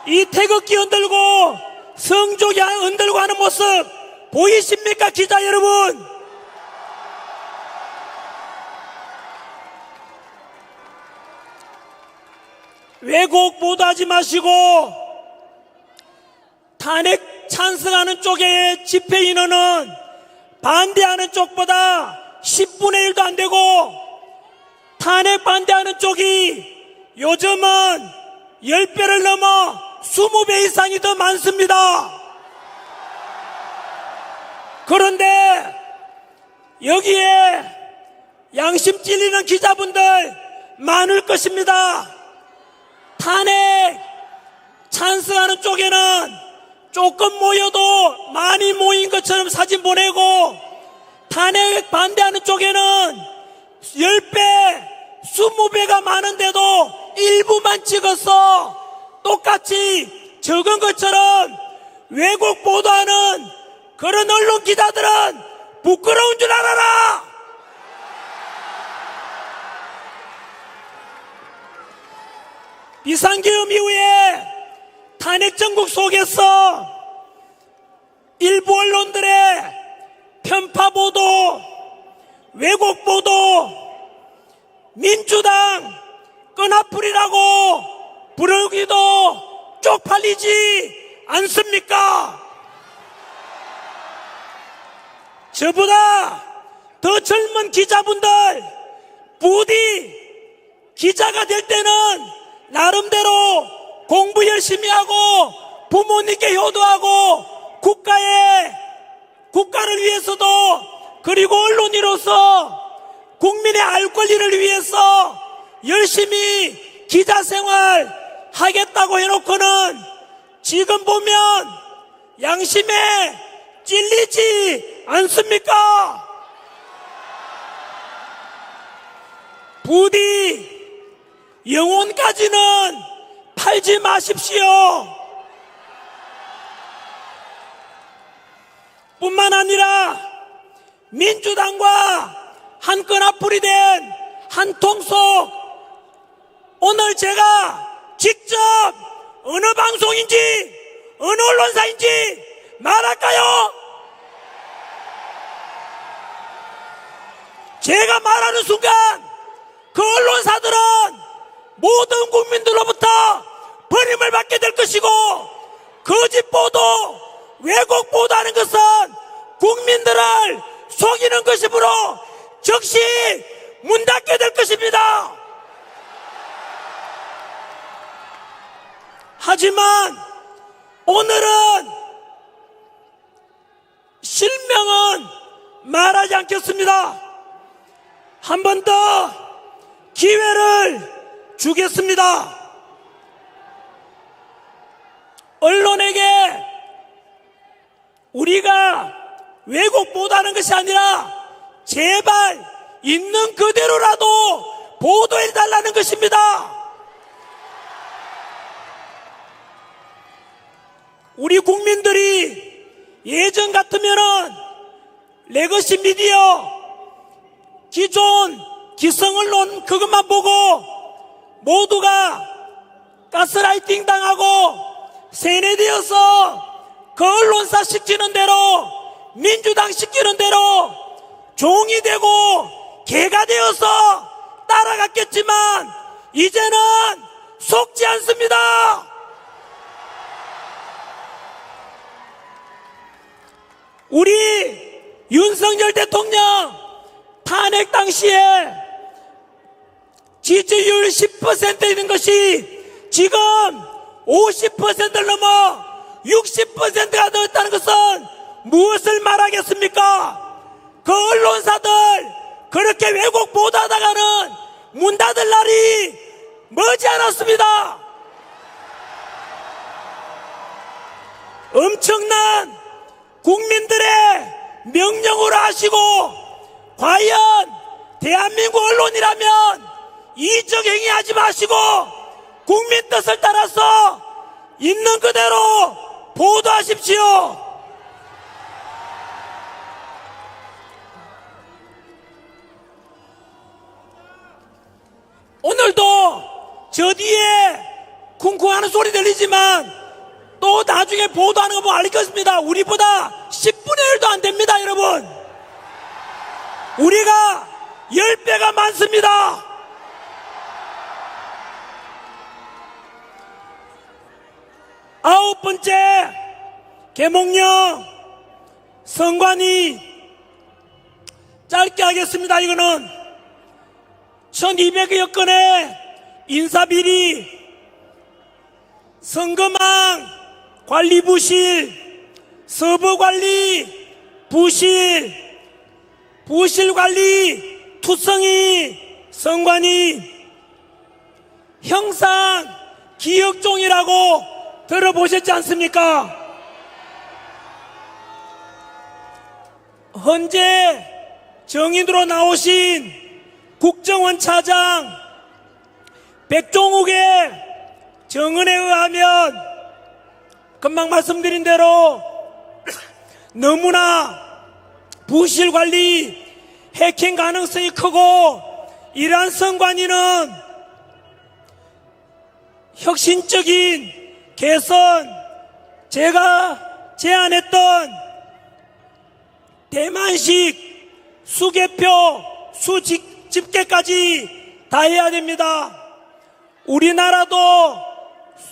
이 태극기 흔들고 성조기 흔들고 하는 모습 보이십니까, 기자 여러분? 왜곡 보도하지 마시고 탄핵 찬성하는 쪽의 집회 인원은 반대하는 쪽보다 10분의 1도 안 되고 탄핵 반대하는 쪽이 요즘은 10배를 넘어 20배 이상이 더 많습니다. 그런데 여기에 양심 찔리는 기자분들 많을 것입니다. 탄핵 찬성하는 쪽에는 조금 모여도 많이 모인 것처럼 사진 보내고 탄핵 반대하는 쪽에는 10배, 20배가 많은데도 일부만 찍어서 똑같이 적은 것처럼 왜곡 보도하는 그런 언론 기자들은 부끄러운 줄 알아라! 비상계엄 이후에 탄핵 정국 속에서 일부 언론들의 편파 보도, 왜곡 보도, 민주당 끈앞풀이라고 부르기도 쪽팔리지 않습니까? 저보다 더 젊은 기자분들 부디 기자가 될 때는 나름대로 공부 열심히 하고 부모님께 효도하고 국가를 위해서도 그리고 언론인으로서 국민의 알 권리를 위해서 열심히 기자 생활 하겠다고 해놓고는 지금 보면 양심에 찔리지 않습니까? 부디 영혼까지는 팔지 마십시오. 뿐만 아니라 민주당과 한 끈앞풀이 된 한 통속, 오늘 제가 직접 어느 방송인지 어느 언론사인지 말할까요? 제가 말하는 순간 그 언론사들은 모든 국민들로부터 버림을 받게 될 것이고 거짓 보도, 왜곡 보도하는 것은 국민들을 속이는 것이므로 즉시 문 닫게 될 것입니다. 하지만 오늘은 실명은 말하지 않겠습니다. 한 번 더 기회를 주겠습니다. 언론에게 우리가 왜곡 보도하는 것이 아니라 제발 있는 그대로라도 보도해달라는 것입니다. 우리 국민들이 예전 같으면은 레거시 미디어, 기존 기성 언론 그것만 보고 모두가 가스라이팅 당하고 세뇌되어서 그 언론사 시키는 대로, 민주당 시키는 대로 종이 되고 개가 되어서 따라갔겠지만 이제는 속지 않습니다. 우리 윤석열 대통령 탄핵 당시에 지지율 10% 있는 것이 지금 50%를 넘어 60%가 되었다는 것은 무엇을 말하겠습니까? 그 언론사들 그렇게 왜곡 보도하다가는 문 닫을 날이 머지 않았습니다. 엄청난 국민들의 명령으로 하시고 과연 대한민국 언론이라면 이적 행위하지 마시고 국민 뜻을 따라서 있는 그대로 보도하십시오. 오늘도 저 뒤에 쿵쿵하는 소리 들리지만 또 나중에 보도하는 거 보면 알겠습니다. 우리보다 10분의 1도 안 됩니다, 여러분. 우리가 10배가 많습니다. 9번째 계몽령 선관위 짧게 하겠습니다. 이거는 1200여 건의 인사비리, 선거망 관리 부실, 서버관리 부실, 부실관리 투성이 선관위, 형상 기억종이라고 들어보셨지 않습니까? 현재 정인으로 나오신 국정원 차장 백종욱의 정언에 의하면 금방 말씀드린 대로 너무나 부실관리, 해킹 가능성이 크고 이러한 선관위는 혁신적인 개선, 제가 제안했던 대만식 수개표, 수집계까지 다 해야 됩니다. 우리나라도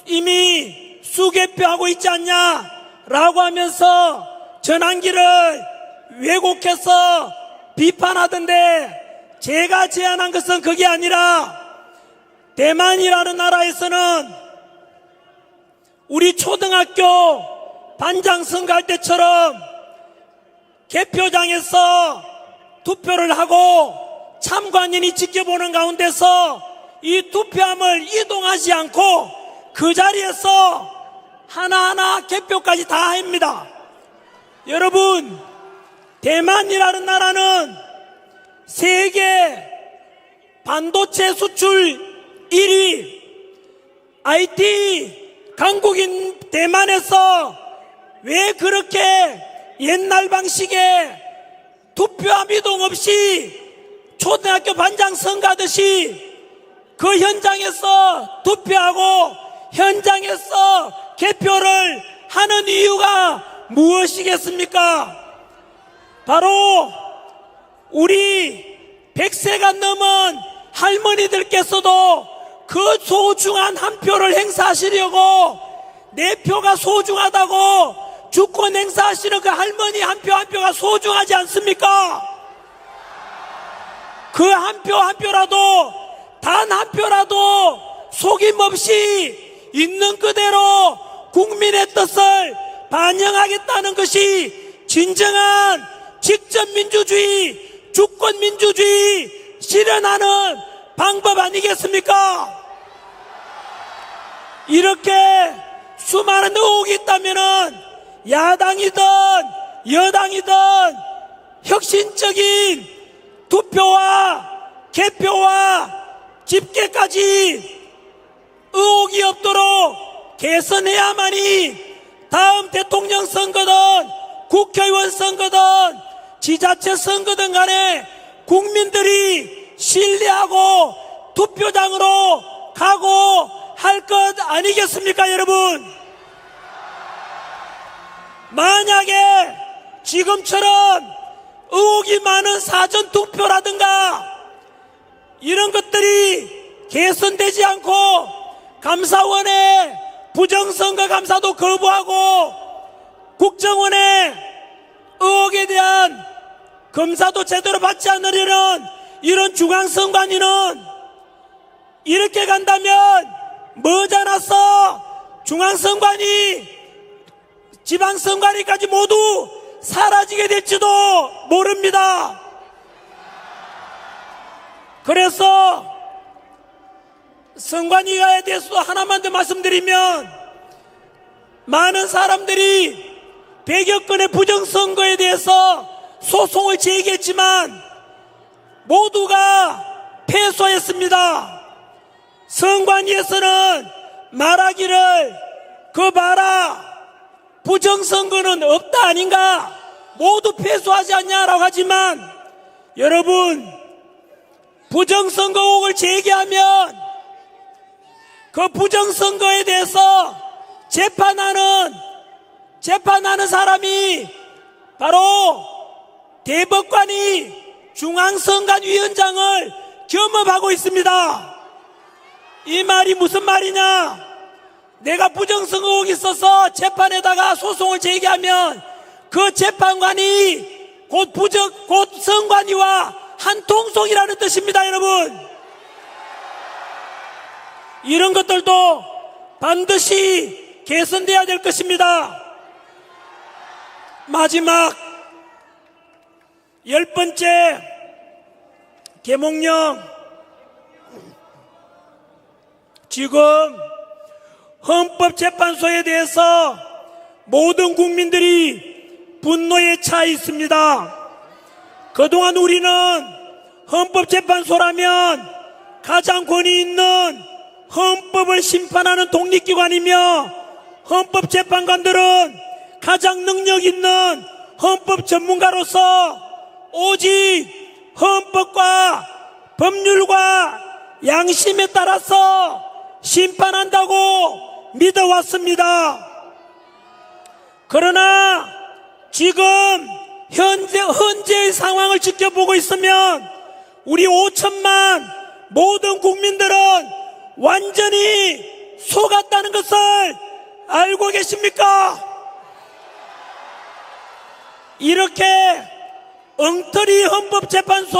이미 수개표하고 있지 않냐라고 하면서 전환기를 왜곡해서 비판하던데, 제가 제안한 것은 그게 아니라 대만이라는 나라에서는 우리 초등학교 반장 선거할 때처럼 개표장에서 투표를 하고 참관인이 지켜보는 가운데서 이 투표함을 이동하지 않고 그 자리에서 하나하나 개표까지 다 합니다. 여러분, 대만이라는 나라는 세계 반도체 수출 1위, IT 강국인 대만에서 왜 그렇게 옛날 방식의 투표함 이동 없이 초등학교 반장 선거하듯이 그 현장에서 투표하고 현장에서 개표를 하는 이유가 무엇이겠습니까? 바로 우리 100세가 넘은 할머니들께서도 그 소중한 한 표를 행사하시려고 내 표가 소중하다고 주권 행사하시는 그 할머니 한 표 한 표가 소중하지 않습니까? 그 한 표 한 표라도, 단 한 표라도 속임없이 있는 그대로 국민의 뜻을 반영하겠다는 것이 진정한 직접민주주의, 주권민주주의 실현하는 방법 아니겠습니까? 이렇게 수많은 의혹이 있다면은 야당이든 여당이든 혁신적인 투표와 개표와 집계까지 의혹이 없도록 개선해야만이 다음 대통령 선거든 국회의원 선거든 지자체 선거든 간에 국민들이 신뢰하고 투표장으로 가고 할 것 아니겠습니까, 여러분? 만약에 지금처럼 의혹이 많은 사전투표라든가 이런 것들이 개선되지 않고 감사원의 부정선거 감사도 거부하고 국정원의 의혹에 대한 검사도 제대로 받지 않으려는 이런 중앙선관위는 이렇게 간다면 머지않아서 중앙선관위, 지방선관위까지 모두 사라지게 될지도 모릅니다. 그래서 선관위에 대해서도 하나만 더 말씀드리면, 많은 사람들이 100여 건의 부정선거에 대해서 소송을 제기했지만 모두가 패소했습니다. 선관위에서는 말하기를 그 봐라, 부정선거는 없다 아닌가, 모두 패소하지 않냐라고 하지만, 여러분, 부정선거 의혹을 제기하면 그 부정선거에 대해서 재판하는 사람이 바로 대법관이 중앙선관위원장을 겸업하고 있습니다. 이 말이 무슨 말이냐? 내가 부정성 의혹이 있어서 재판에다가 소송을 제기하면 그 재판관이 곧 선관위와 한 통속이라는 뜻입니다, 여러분. 이런 것들도 반드시 개선돼야 될 것입니다. 마지막 10번째 계몽령, 지금 헌법재판소에 대해서 모든 국민들이 분노에 차 있습니다. 그동안 우리는 헌법재판소라면 가장 권위 있는 헌법을 심판하는 독립기관이며 헌법재판관들은 가장 능력 있는 헌법 전문가로서 오직 헌법과 법률과 양심에 따라서 심판한다고 믿어왔습니다. 그러나 지금 현재의 상황을 지켜보고 있으면 우리 5천만 모든 국민들은 완전히 속았다는 것을 알고 계십니까? 이렇게 엉터리 헌법재판소,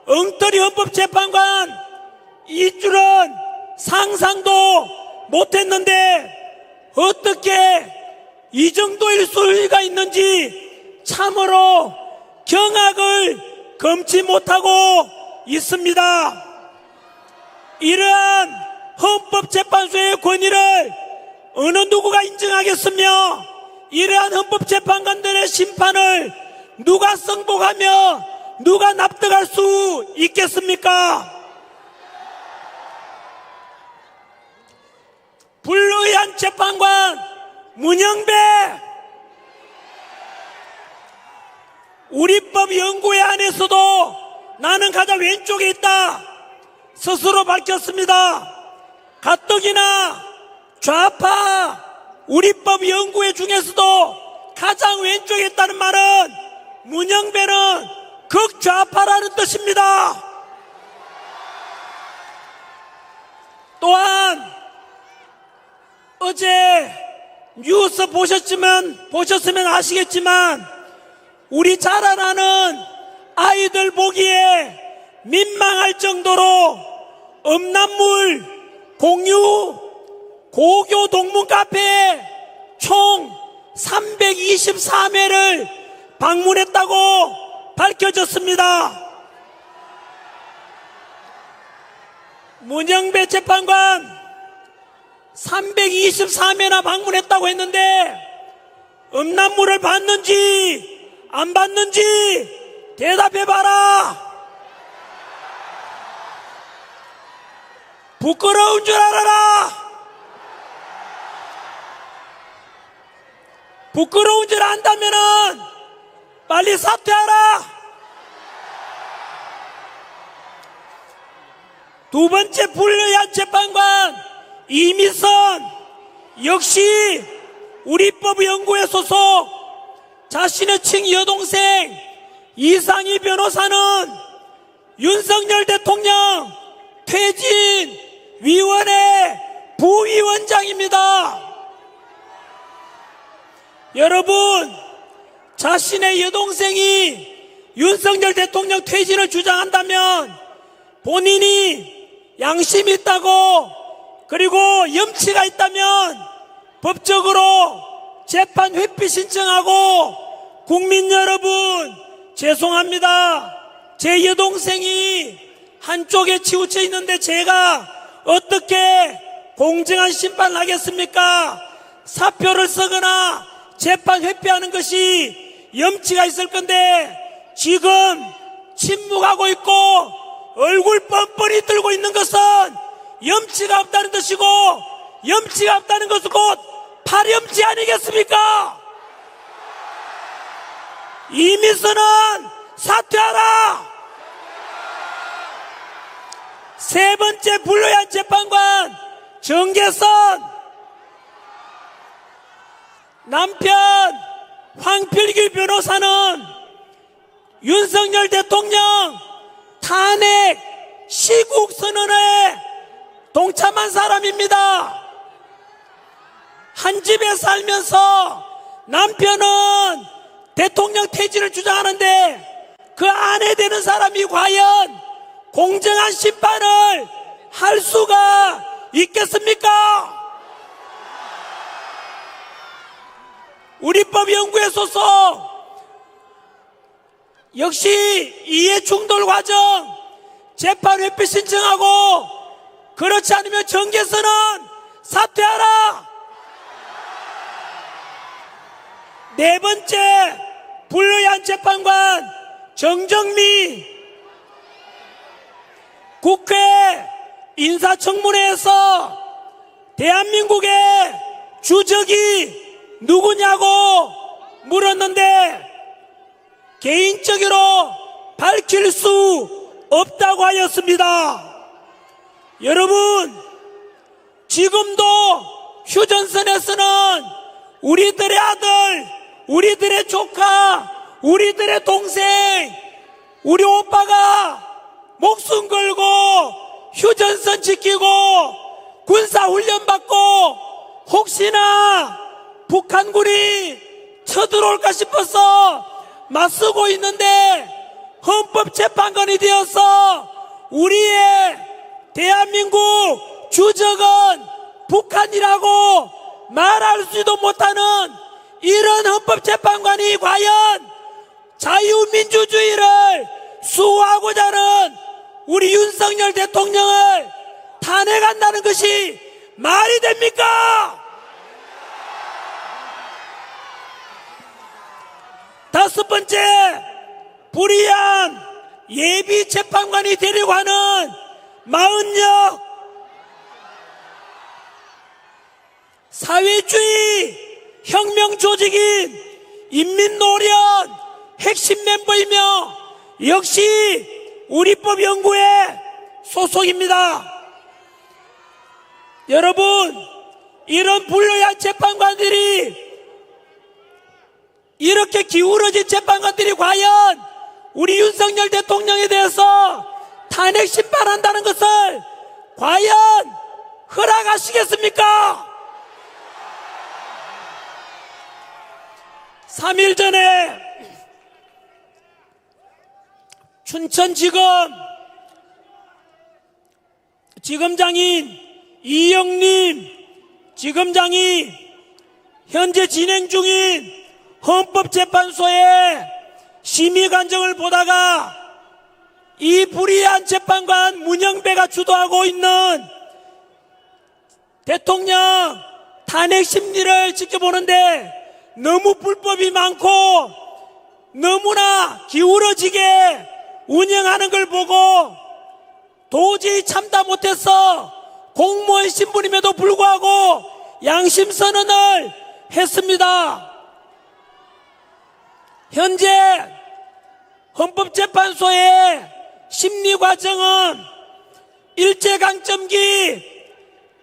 엉터리 헌법재판관 이 줄은 상상도 못했는데 어떻게 이 정도일 수가 있는지 참으로 경악을 금치 못하고 있습니다. 이러한 헌법재판소의 권위를 어느 누구가 인정하겠으며 이러한 헌법재판관들의 심판을 누가 승복하며 누가 납득할 수 있겠습니까? 불의한 재판관 문영배, 우리법 연구회 안에서도 나는 가장 왼쪽에 있다 스스로 밝혔습니다. 가뜩이나 좌파 우리법 연구회 중에서도 가장 왼쪽에 있다는 말은 문영배는 극좌파라는 뜻입니다. 또한 어제 뉴스 보셨으면 아시겠지만 우리 자라나는 아이들 보기에 민망할 정도로 음란물 공유 고교 동문 카페에 총 324회를 방문했다고 밝혀졌습니다. 문영배 재판관 324회나 방문했다고 했는데 음란물을 봤는지 안 봤는지 대답해봐라. 부끄러운 줄 알아라. 부끄러운 줄 안다면은 빨리 사퇴하라. 두 번째 불의한 재판관 이미선, 역시 우리법 연구회 소속 자신의 친 여동생 이상희 변호사는 윤석열 대통령 퇴진 위원회 부위원장입니다. 여러분, 자신의 여동생이 윤석열 대통령 퇴진을 주장한다면 본인이 양심이 있다고 그리고 염치가 있다면 법적으로 재판 회피 신청하고 국민 여러분 죄송합니다. 제 여동생이 한쪽에 치우쳐 있는데 제가 어떻게 공정한 심판을 하겠습니까? 사표를 쓰거나 재판 회피하는 것이 염치가 있을 건데 지금 침묵하고 있고 얼굴 뻔뻔히 들고 있는 것은 염치가 없다는 뜻이고 염치가 없다는 것은 곧 파렴치 아니겠습니까? 이미선은 사퇴하라. 세 번째 불의한 재판관 정계선, 남편 황필규 변호사는 윤석열 대통령 탄핵 시국 선언에 동참한 사람입니다. 한 집에 살면서 남편은 대통령 퇴진을 주장하는데 그 아내 되는 사람이 과연 공정한 심판을 할 수가 있겠습니까? 우리법연구회 소속 역시 이해충돌 과정 재판 회피 신청하고 그렇지 않으면 정계선은 사퇴하라. 네 번째, 불의한 재판관 정정미 국회 인사청문회에서 대한민국의 주적이 누구냐고 물었는데 개인적으로 밝힐 수 없다고 하였습니다. 여러분, 지금도 휴전선에서는 우리들의 아들, 우리들의 조카, 우리들의 동생, 우리 오빠가 목숨 걸고 휴전선 지키고 군사훈련 받고 혹시나 북한군이 쳐들어올까 싶어서 맞서고 있는데 헌법재판관이 되어서 우리의 대한민국 주적은 북한이라고 말할 수도 못하는 이런 헌법재판관이 과연 자유민주주의를 수호하고자 하는 우리 윤석열 대통령을 탄핵한다는 것이 말이 됩니까? 다섯 번째, 불의한 예비 재판관이 되려고 하는 마흔역 사회주의 혁명 조직인 인민노련 핵심 멤버이며 역시 우리법연구회 소속입니다. 여러분, 이런 불의한 재판관들이 이렇게 기울어진 재판관들이 과연 우리 윤석열 대통령에 대해서 탄핵 심판한다는 것을 과연 허락하시겠습니까? 3일 전에 춘천지검 지검장인 이영림 지검장이 현재 진행 중인 헌법재판소의 심의관정을 보다가 이 불의한 재판관 문영배가 주도하고 있는 대통령 탄핵 심리를 지켜보는데 너무 불법이 많고 너무나 기울어지게 운영하는 걸 보고 도저히 참다 못해서 공무원 신분임에도 불구하고 양심선언을 했습니다. 현재 헌법재판소의 심리과정은 일제강점기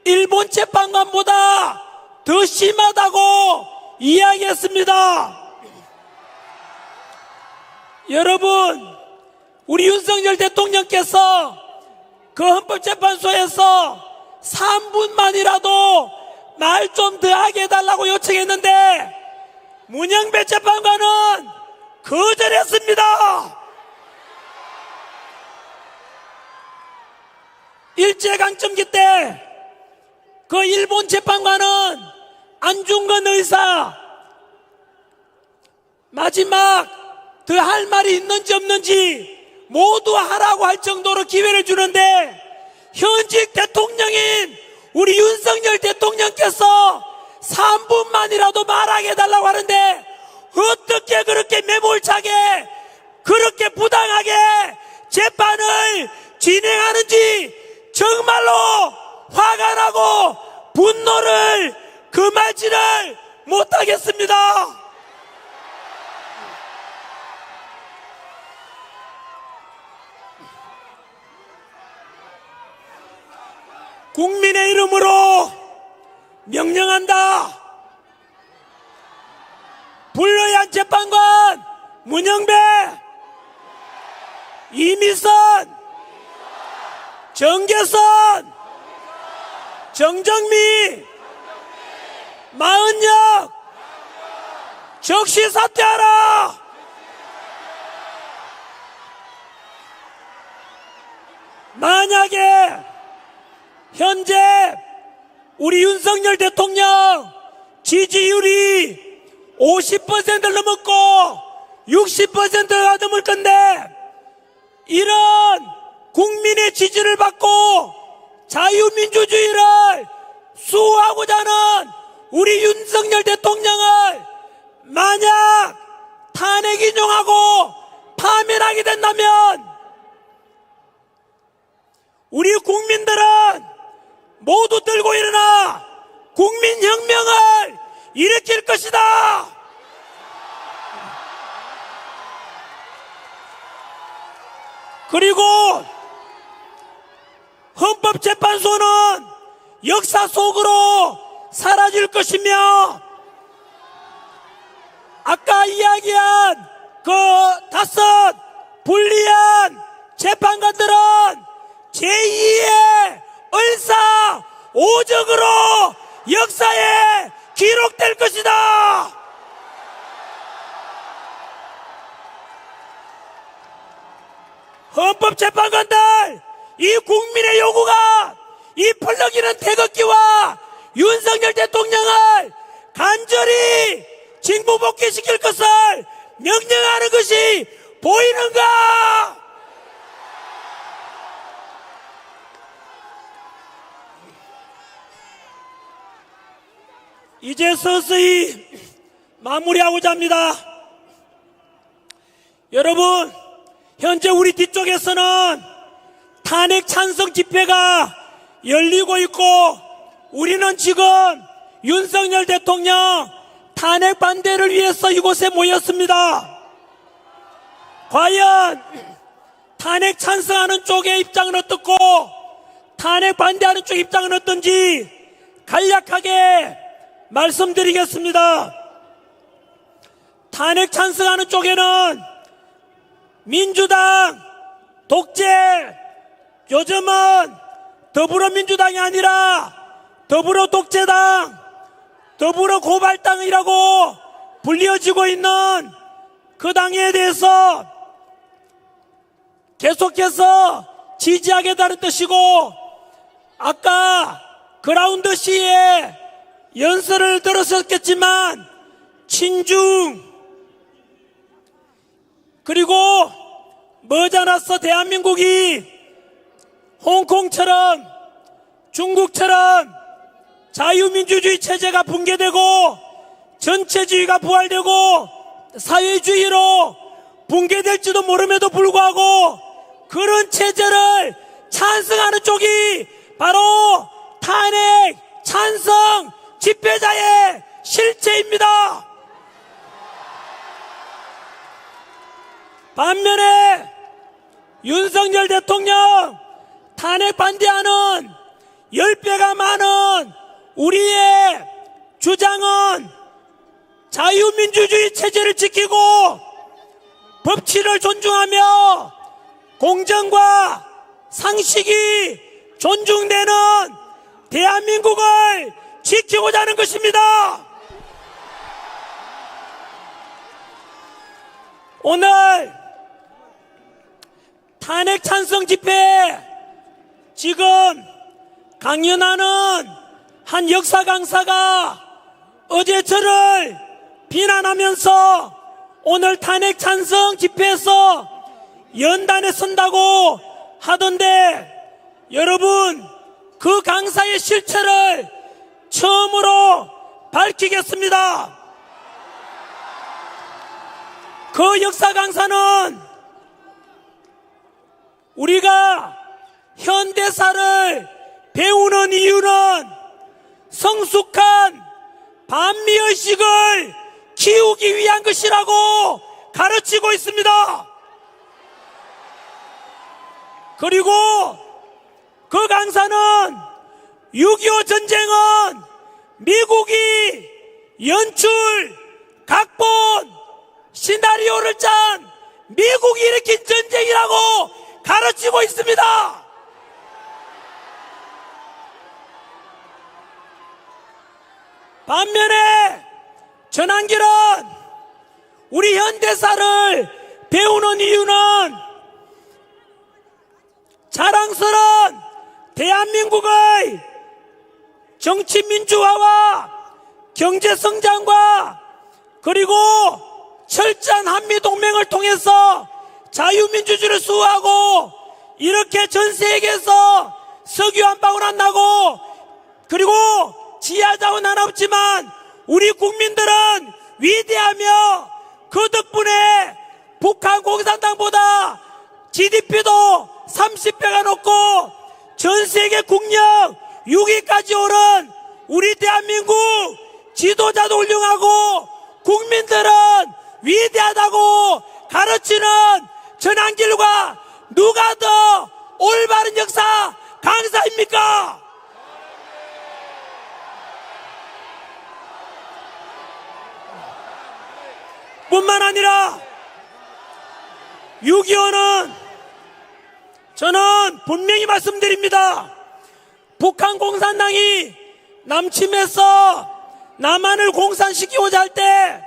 일본 재판관보다 더 심하다고 이야기했습니다. 여러분, 우리 윤석열 대통령께서 그 헌법재판소에서 3분만이라도 말 좀 더 하게 해달라고 요청했는데 문영배 재판관은 거절했습니다. 일제강점기 때 그 일본 재판관은 안중근 의사 마지막 더 할 말이 있는지 없는지 모두 하라고 할 정도로 기회를 주는데 현직 대통령인 우리 윤석열 대통령께서 3분만이라도 말하게 해달라고 하는데 어떻게 그렇게 매몰차게 그렇게 부당하게 재판을 진행하는지 정말로 화가 나고 분노를 금하지를 못하겠습니다. 국민의 이름으로 명령한다. 불의한 재판관 문영배, 이미선, 정계선, 정정미, 마흔 즉시 사퇴하라! 만약에 현재 우리 윤석열 대통령 지지율이 50%를 넘었고 60%가 넘을 건데, 이런 국민의 지지를 받고 자유민주주의를 수호하고자 하는 우리 윤석열 대통령을 만약 탄핵 인용하고 파면하게 된다면 우리 국민들은 모두 들고 일어나 국민혁명을 일으킬 것이다. 그리고 헌법재판소는 역사 속으로 사라질 것이며, 아까 이야기한 그 5 불리한 재판관들은 제2의 을사 오적으로 역사에 기록될 것이다. 헌법재판관들, 이 국민의 요구가 이 펄럭이는 태극기와 윤석열 대통령을 간절히 징부복귀시킬 것을 명령하는 것이 보이는가? 이제 서서히 마무리하고자 합니다. 여러분, 현재 우리 뒤쪽에서는 탄핵 찬성 집회가 열리고 있고, 우리는 지금 윤석열 대통령 탄핵 반대를 위해서 이곳에 모였습니다. 과연 탄핵 찬성하는 쪽의 입장은 어떻고 탄핵 반대하는 쪽 입장은 어떤지 간략하게 말씀드리겠습니다. 탄핵 찬성하는 쪽에는 민주당 독재, 요즘은 더불어민주당이 아니라 더불어 독재당, 더불어 고발당이라고 불려지고 있는 그 당에 대해서 계속해서 지지하겠다는 뜻이고, 아까 그라운드 C에 연설을 들었었겠지만 친중, 그리고 머지않아서 대한민국이 홍콩처럼 중국처럼 자유민주주의 체제가 붕괴되고 전체주의가 부활되고 사회주의로 붕괴될지도 모름에도 불구하고 그런 체제를 찬성하는 쪽이 바로 탄핵 찬성 집회자의 실체입니다. 반면에 윤석열 대통령 탄핵 반대하는 10배가 많은 우리의 주장은 자유민주주의 체제를 지키고 법치를 존중하며 공정과 상식이 존중되는 대한민국을 지키고자 하는 것입니다. 오늘 탄핵 찬성 집회, 지금 강연하는 한 역사 강사가 어제 저를 비난하면서 오늘 탄핵 찬성 집회에서 연단에 선다고 하던데, 여러분, 그 강사의 실체를 처음으로 밝히겠습니다. 그 역사 강사는 우리가 현대사를 배우는 이유는 성숙한 반미의식을 키우기 위한 것이라고 가르치고 있습니다. 그리고 그 강사는 6.25 전쟁은 미국이 연출, 각본, 시나리오를 짠 미국이 일으킨 전쟁이라고 가르치고 있습니다. 반면에 전한길은 우리 현대사를 배우는 이유는 자랑스러운 대한민국의 정치 민주화와 경제 성장과 그리고 철저한 한미동맹을 통해서 자유민주주의를 수호하고 이렇게 전 세계에서 석유 한 방울 안 나고 그리고 지하자원 하나 없지만 우리 국민들은 위대하며 그 덕분에 북한 공산당보다 GDP도 30배가 높고 전 세계 국력 6위까지 오른 우리 대한민국 지도자도 훌륭하고 국민들은 위대하다고 가르치는 전한길과 누가 더 올바른 역사 강사입니까? 뿐만 아니라 6.25는 저는 분명히 말씀드립니다. 북한 공산당이 남침해서 남한을 공산시키고자 할 때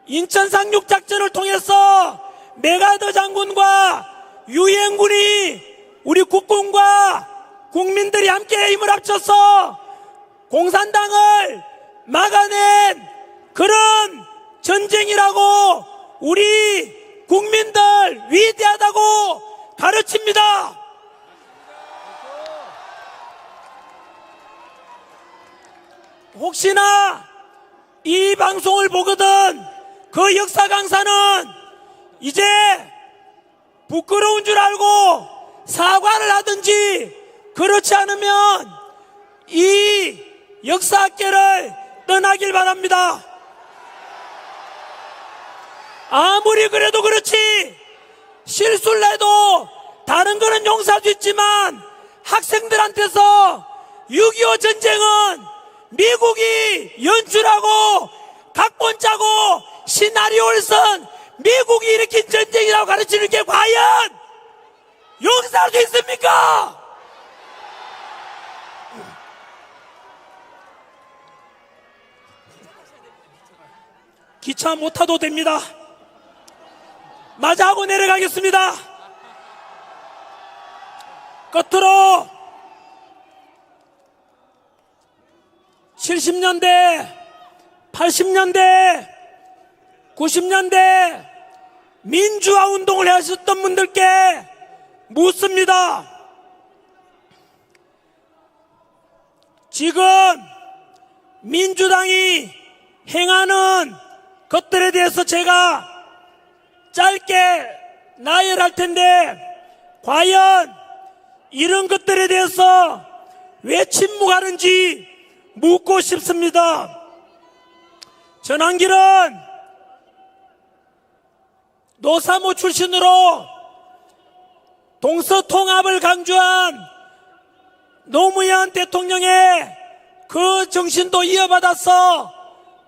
인천 상륙작전을 통해서 메가더 장군과 유엔군이 우리 국군과 국민들이 함께 힘을 합쳐서 공산당을 막아낸 그런 전쟁이라고 우리 국민들 위대하다고 가르칩니다. 혹시나 이 방송을 보거든 그 역사 강사는 이제 부끄러운 줄 알고 사과를 하든지 그렇지 않으면 이 역사학계를 떠나길 바랍니다. 아무리 그래도 그렇지 실수를 해도 다른 거는 용서할 수 있지만 학생들한테서 6.25 전쟁은 미국이 연출하고 각본 짜고 시나리오를 쓴 미국이 일으킨 전쟁이라고 가르치는 게 과연 용서할 수 있습니까? 기차 못 타도 됩니다. 맞아 하고 내려가겠습니다. 끝으로 70년대, 80년대, 90년대 민주화 운동을 하셨던 분들께 묻습니다. 지금 민주당이 행하는 것들에 대해서 제가 짧게 나열할 텐데 과연 이런 것들에 대해서 왜 침묵하는지 묻고 싶습니다. 전한길은 노사모 출신으로 동서통합을 강조한 노무현 대통령의 그 정신도 이어받아서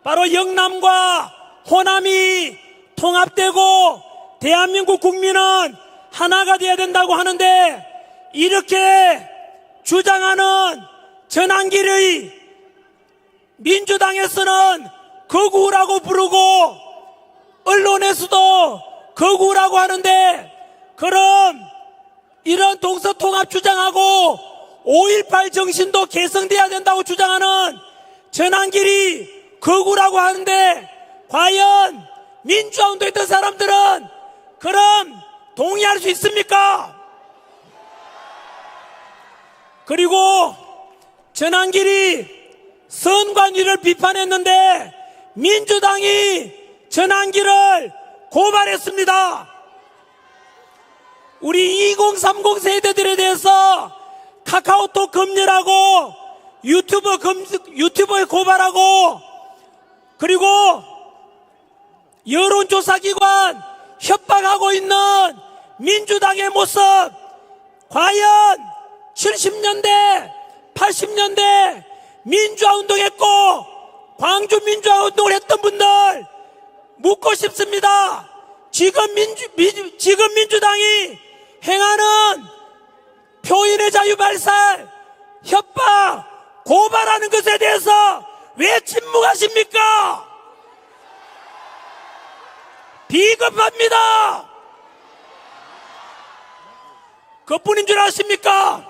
바로 영남과 호남이 통합되고 대한민국 국민은 하나가 되어야 된다고 하는데 이렇게 주장하는 전한길의 민주당에서는 거구라고 부르고 언론에서도 거구라고 하는데 그럼 이런 동서통합 주장하고 5.18 정신도 개성돼야 된다고 주장하는 전한길이 거구라고 하는데 과연 민주화 운동했던 사람들은 그럼 동의할 수 있습니까? 그리고 전한길이 선관위를 비판했는데 민주당이 전한길을 고발했습니다. 우리 2030 세대들에 대해서 카카오톡 검열하고 유튜버에 고발하고 그리고 여론조사기관 협박하고 있는 민주당의 모습 과연 70년대 80년대 민주화운동했고 광주 민주화운동을 했던 분들 묻고 싶습니다. 지금 민주당이 행하는 표현의 자유 발살, 협박, 고발하는 것에 대해서 왜 침묵하십니까? 비겁합니다. 그뿐인 줄 아십니까?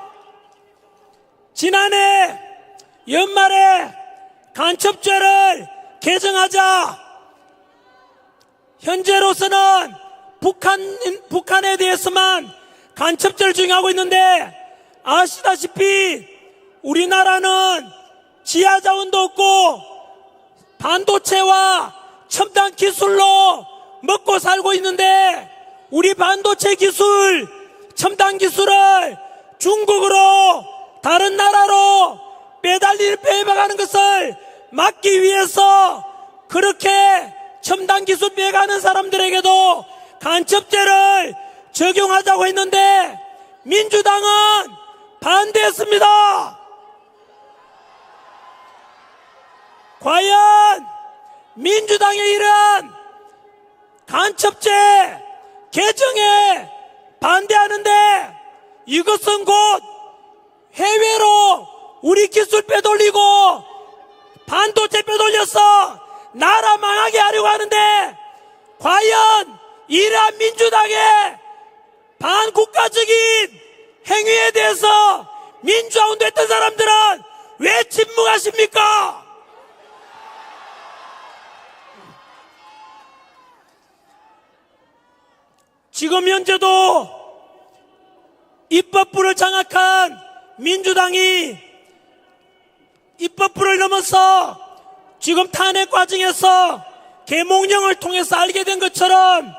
지난해 연말에 간첩죄를 개정하자 현재로서는 북한에 대해서만 간첩죄를 적용하고 있는데, 아시다시피 우리나라는 지하자원도 없고 반도체와 첨단 기술로 먹고 살고 있는데, 우리 반도체 기술, 첨단 기술을 중국으로, 다른 나라로 빼앗아가는 것을 막기 위해서 그렇게 첨단 기술 빼가는 사람들에게도 간첩죄를 적용하자고 했는데 민주당은 반대했습니다. 과연 민주당의 이런 간첩죄 개정에 반대하는데, 이것은 곧 해외로 우리 기술 빼돌리고 반도체 빼돌려서 나라 망하게 하려고 하는데, 과연 이러한 민주당의 반국가적인 행위에 대해서 민주화 운동했던 사람들은 왜 침묵하십니까? 지금 현재도 입법부를 장악한 민주당이 입법부를 넘어서 지금 탄핵 과정에서 계몽령을 통해서 알게 된 것처럼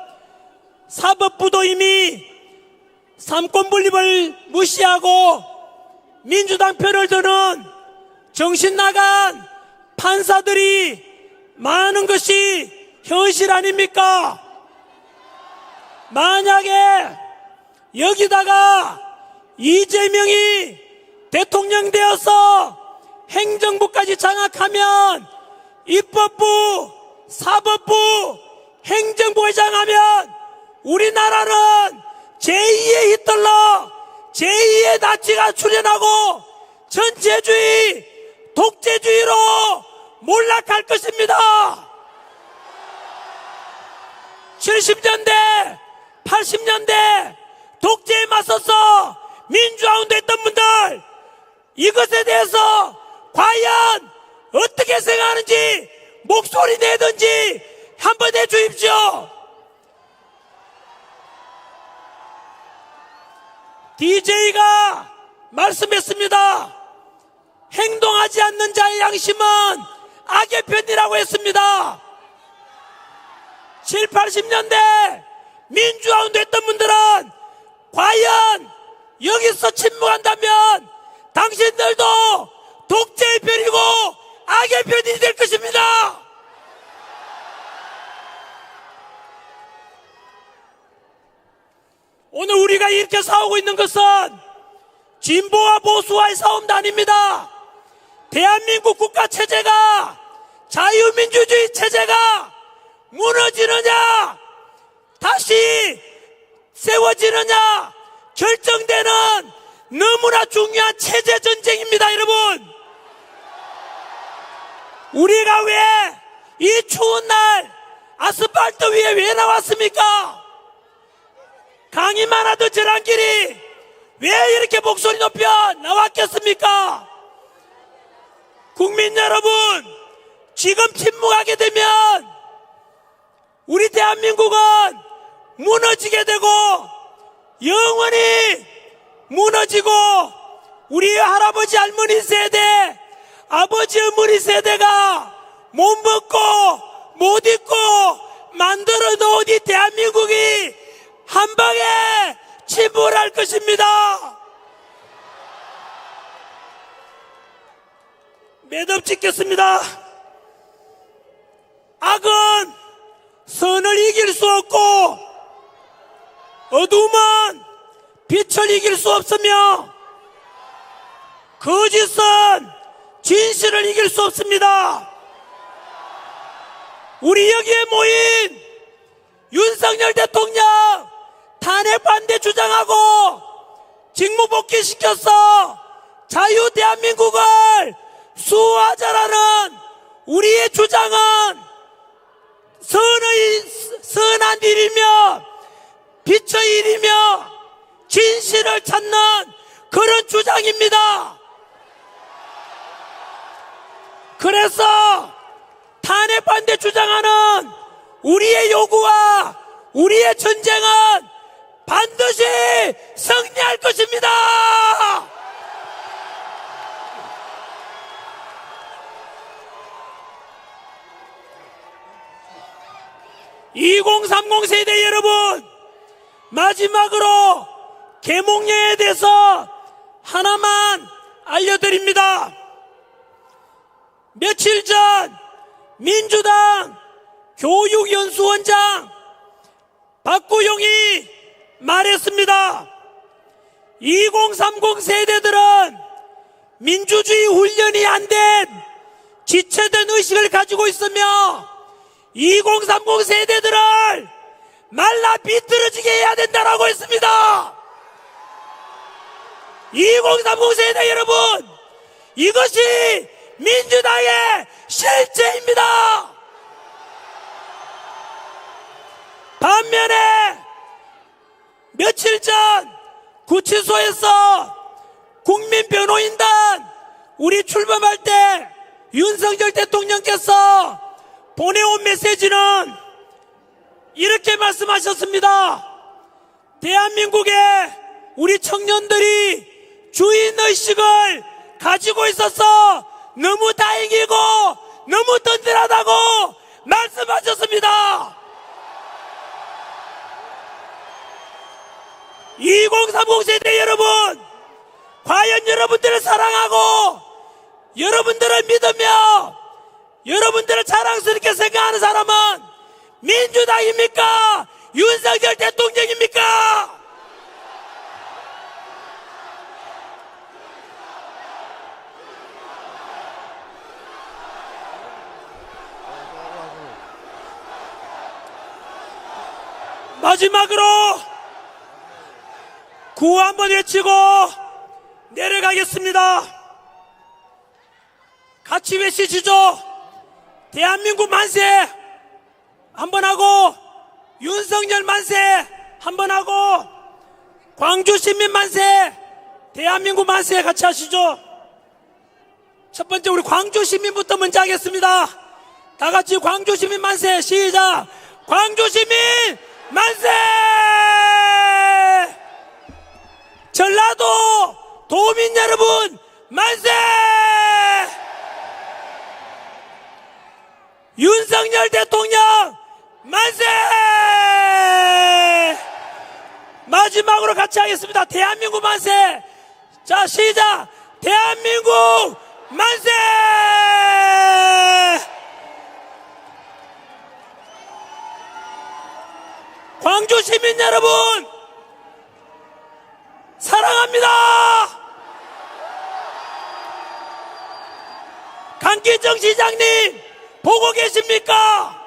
사법부도 이미 삼권분립을 무시하고 민주당 편을 드는 정신 나간 판사들이 많은 것이 현실 아닙니까? 만약에 여기다가 이재명이 대통령 되어서 행정부까지 장악하면, 입법부, 사법부, 행정부에 장하면 우리나라는 제2의 히틀러, 제2의 나치가 출현하고 전체주의, 독재주의로 몰락할 것입니다. 70년대, 80년대 독재에 맞서서 민주화 운동했던 분들, 이것에 대해서 과연 어떻게 생각하는지 목소리 내든지 한번 해주십시오. DJ가 말씀했습니다. 행동하지 않는 자의 양심은 악의 편이라고 했습니다. 7, 80년대 민주화 운동했던 분들은 과연 여기서 침묵한다면 당신들도 독재의 편이고 악의 편이 될 것입니다. 오늘 우리가 이렇게 싸우고 있는 것은 진보와 보수와의 싸움도 아닙니다. 대한민국 국가체제가, 자유민주주의 체제가 무너지느냐 다시 세워지느냐 결정되는 너무나 중요한 체제 전쟁입니다. 여러분, 우리가 왜 이 추운 날 아스팔트 위에 왜 나왔습니까? 강이 많아도 저랑끼리 왜 이렇게 목소리 높여 나왔겠습니까? 국민 여러분, 지금 침묵하게 되면 우리 대한민국은 무너지게 되고 영원히 무너지고, 우리 할아버지 할머니 세대, 아버지 어머니 세대가 못 먹고 못 입고 만들어 놓은 이 대한민국이 한 방에 침몰할 것입니다. 매듭 짓겠습니다. 악은 선을 이길 수 없고 어둠은 빛을 이길 수 없으며 거짓은 진실을 이길 수 없습니다. 우리 여기에 모인 윤석열 대통령 탄핵 반대 주장하고 직무복귀 시켜서 자유 대한민국을 수호하자라는 우리의 주장은 선한 선한 일이며 빛의 일이며 진실을 찾는 그런 주장입니다. 그래서 탄핵 반대 주장하는 우리의 요구와 우리의 전쟁은 반드시 승리할 것입니다. 2030 세대 여러분, 마지막으로 계몽령에 대해서 하나만 알려드립니다. 며칠 전 민주당 교육연수원장 박구용이 말했습니다. 2030 세대들은 민주주의 훈련이 안 된 지체된 의식을 가지고 있으며 2030 세대들을 말라 비틀어지게 해야 된다라고 했습니다. 2030 세대 여러분, 이것이 민주당의 실체입니다. 반면에 며칠 전 구치소에서 국민변호인단 우리 출범할 때 윤석열 대통령께서 보내온 메시지는 이렇게 말씀하셨습니다. 대한민국의 우리 청년들이 주인의식을 가지고 있어서 너무 다행이고 너무 든든하다고 말씀하셨습니다. 2030 세대 여러분, 과연 여러분들을 사랑하고 여러분들을 믿으며 여러분들을 자랑스럽게 생각하는 사람은 민주당입니까? 윤석열 대통령입니까? 마지막으로 구호 한번 외치고 내려가겠습니다. 같이 외치시죠. 대한민국 만세 한번 하고, 윤석열 만세 한번 하고, 광주 시민 만세, 대한민국 만세 같이 하시죠. 첫 번째 우리 광주 시민부터 먼저 하겠습니다. 다 같이 광주 시민 만세 시작. 광주 시민 만세! 전라도 도민 여러분 만세! 윤석열 대통령 만세! 마지막으로 같이 하겠습니다. 대한민국 만세! 자, 시작! 대한민국 만세! 광주 시민 여러분, 사랑합니다! 강기정 시장님, 보고 계십니까?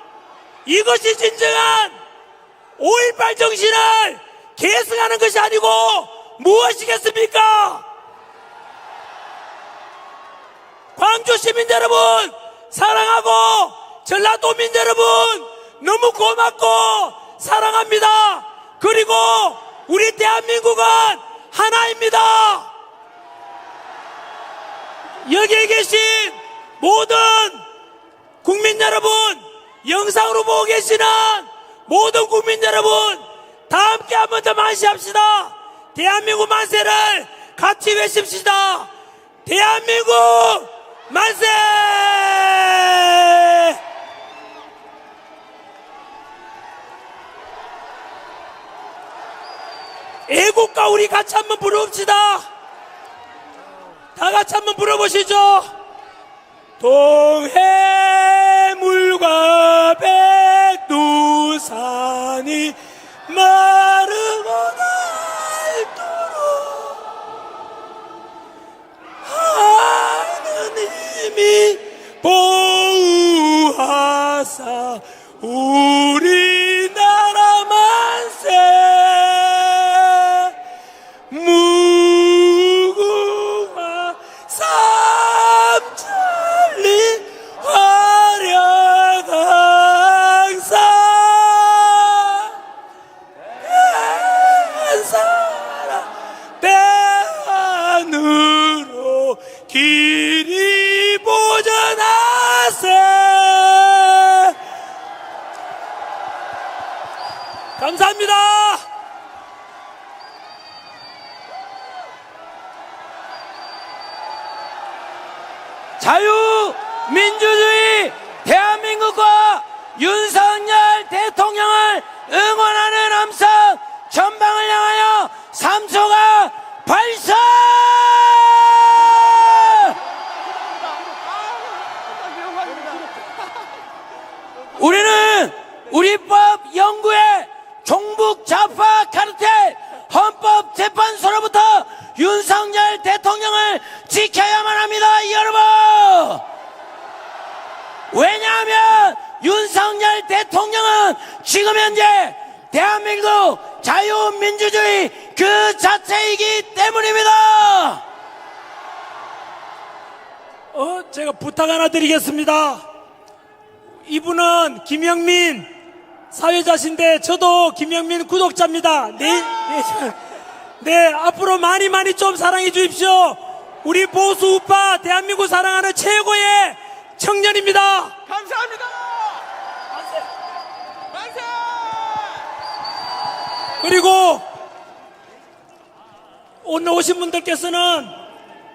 이것이 진정한 5.18 정신을 계승하는 것이 아니고 무엇이겠습니까? 광주 시민 여러분 사랑하고 전라도민 여러분 너무 고맙고 사랑합니다. 그리고 우리 대한민국은 하나입니다. 여기에 계신 모든 국민 여러분, 영상으로 보고 계시는 모든 국민 여러분, 다 함께 한 번 더 만세합시다. 대한민국 만세를 같이 외칩시다. 대한민국 만세! 애국가 우리 같이 한번 부릅시다. 다 같이 한번 불러보시죠. 동해물과 백두산이 마르고 닳도록 하느님이 보호하사 우리나라 만세. 무궁화 삼천리 화려강산 우리는 우리법 연구에 종북 좌파 카르텔 헌법재판소로부터 윤석열 대통령을 지켜야만 합니다, 여러분! 왜냐하면 윤석열 대통령은 지금 현재 대한민국 자유민주주의 그 자체이기 때문입니다. 제가 부탁 하나 드리겠습니다. 이분은 김영민 사회자신데 저도 김영민 구독자입니다. 네, 앞으로 많이 좀 사랑해 주십시오. 우리 보수 우파 대한민국 사랑하는 최고의 청년입니다. 감사합니다. 만세! 그리고 오늘 오신 분들께서는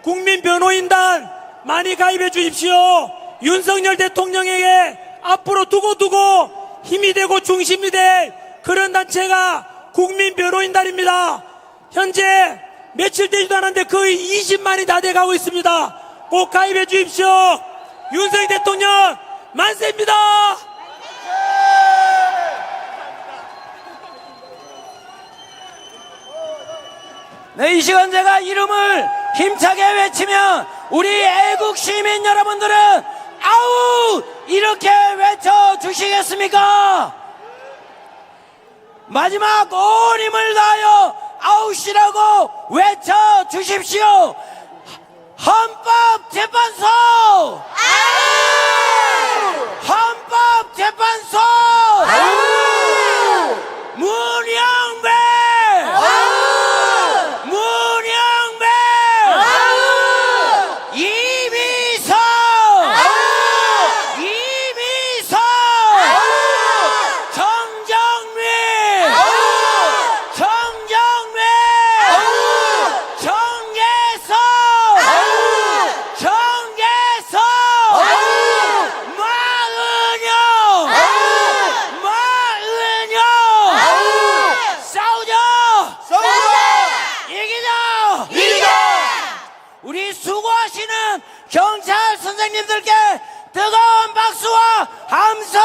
국민변호인단 많이 가입해 주십시오. 윤석열 대통령에게 앞으로 두고두고 힘이 되고 중심이 될 그런 단체가 국민변호인단입니다. 현재 며칠 되지도 않았는데 거의 20만이 다 돼가고 있습니다. 꼭 가입해 주십시오. 윤석열 대통령 만세입니다. 네, 이 시간 제가 이름을 힘차게 외치면 우리 애국 시민 여러분들은 아우 이렇게 외쳐주시겠습니까? 마지막 온 힘을 다하여 아웃이라고 외쳐주십시오. 헌법재판소! 헌법재판소! 문영배! 문영배! 이미석! 이미석! 정정민! 정정민! 정계석! 정계석! 마은영! 마은영! 싸우자! 이기자! 우리 수고하시는 경찰 선생님들께 뜨거운 박수와 함성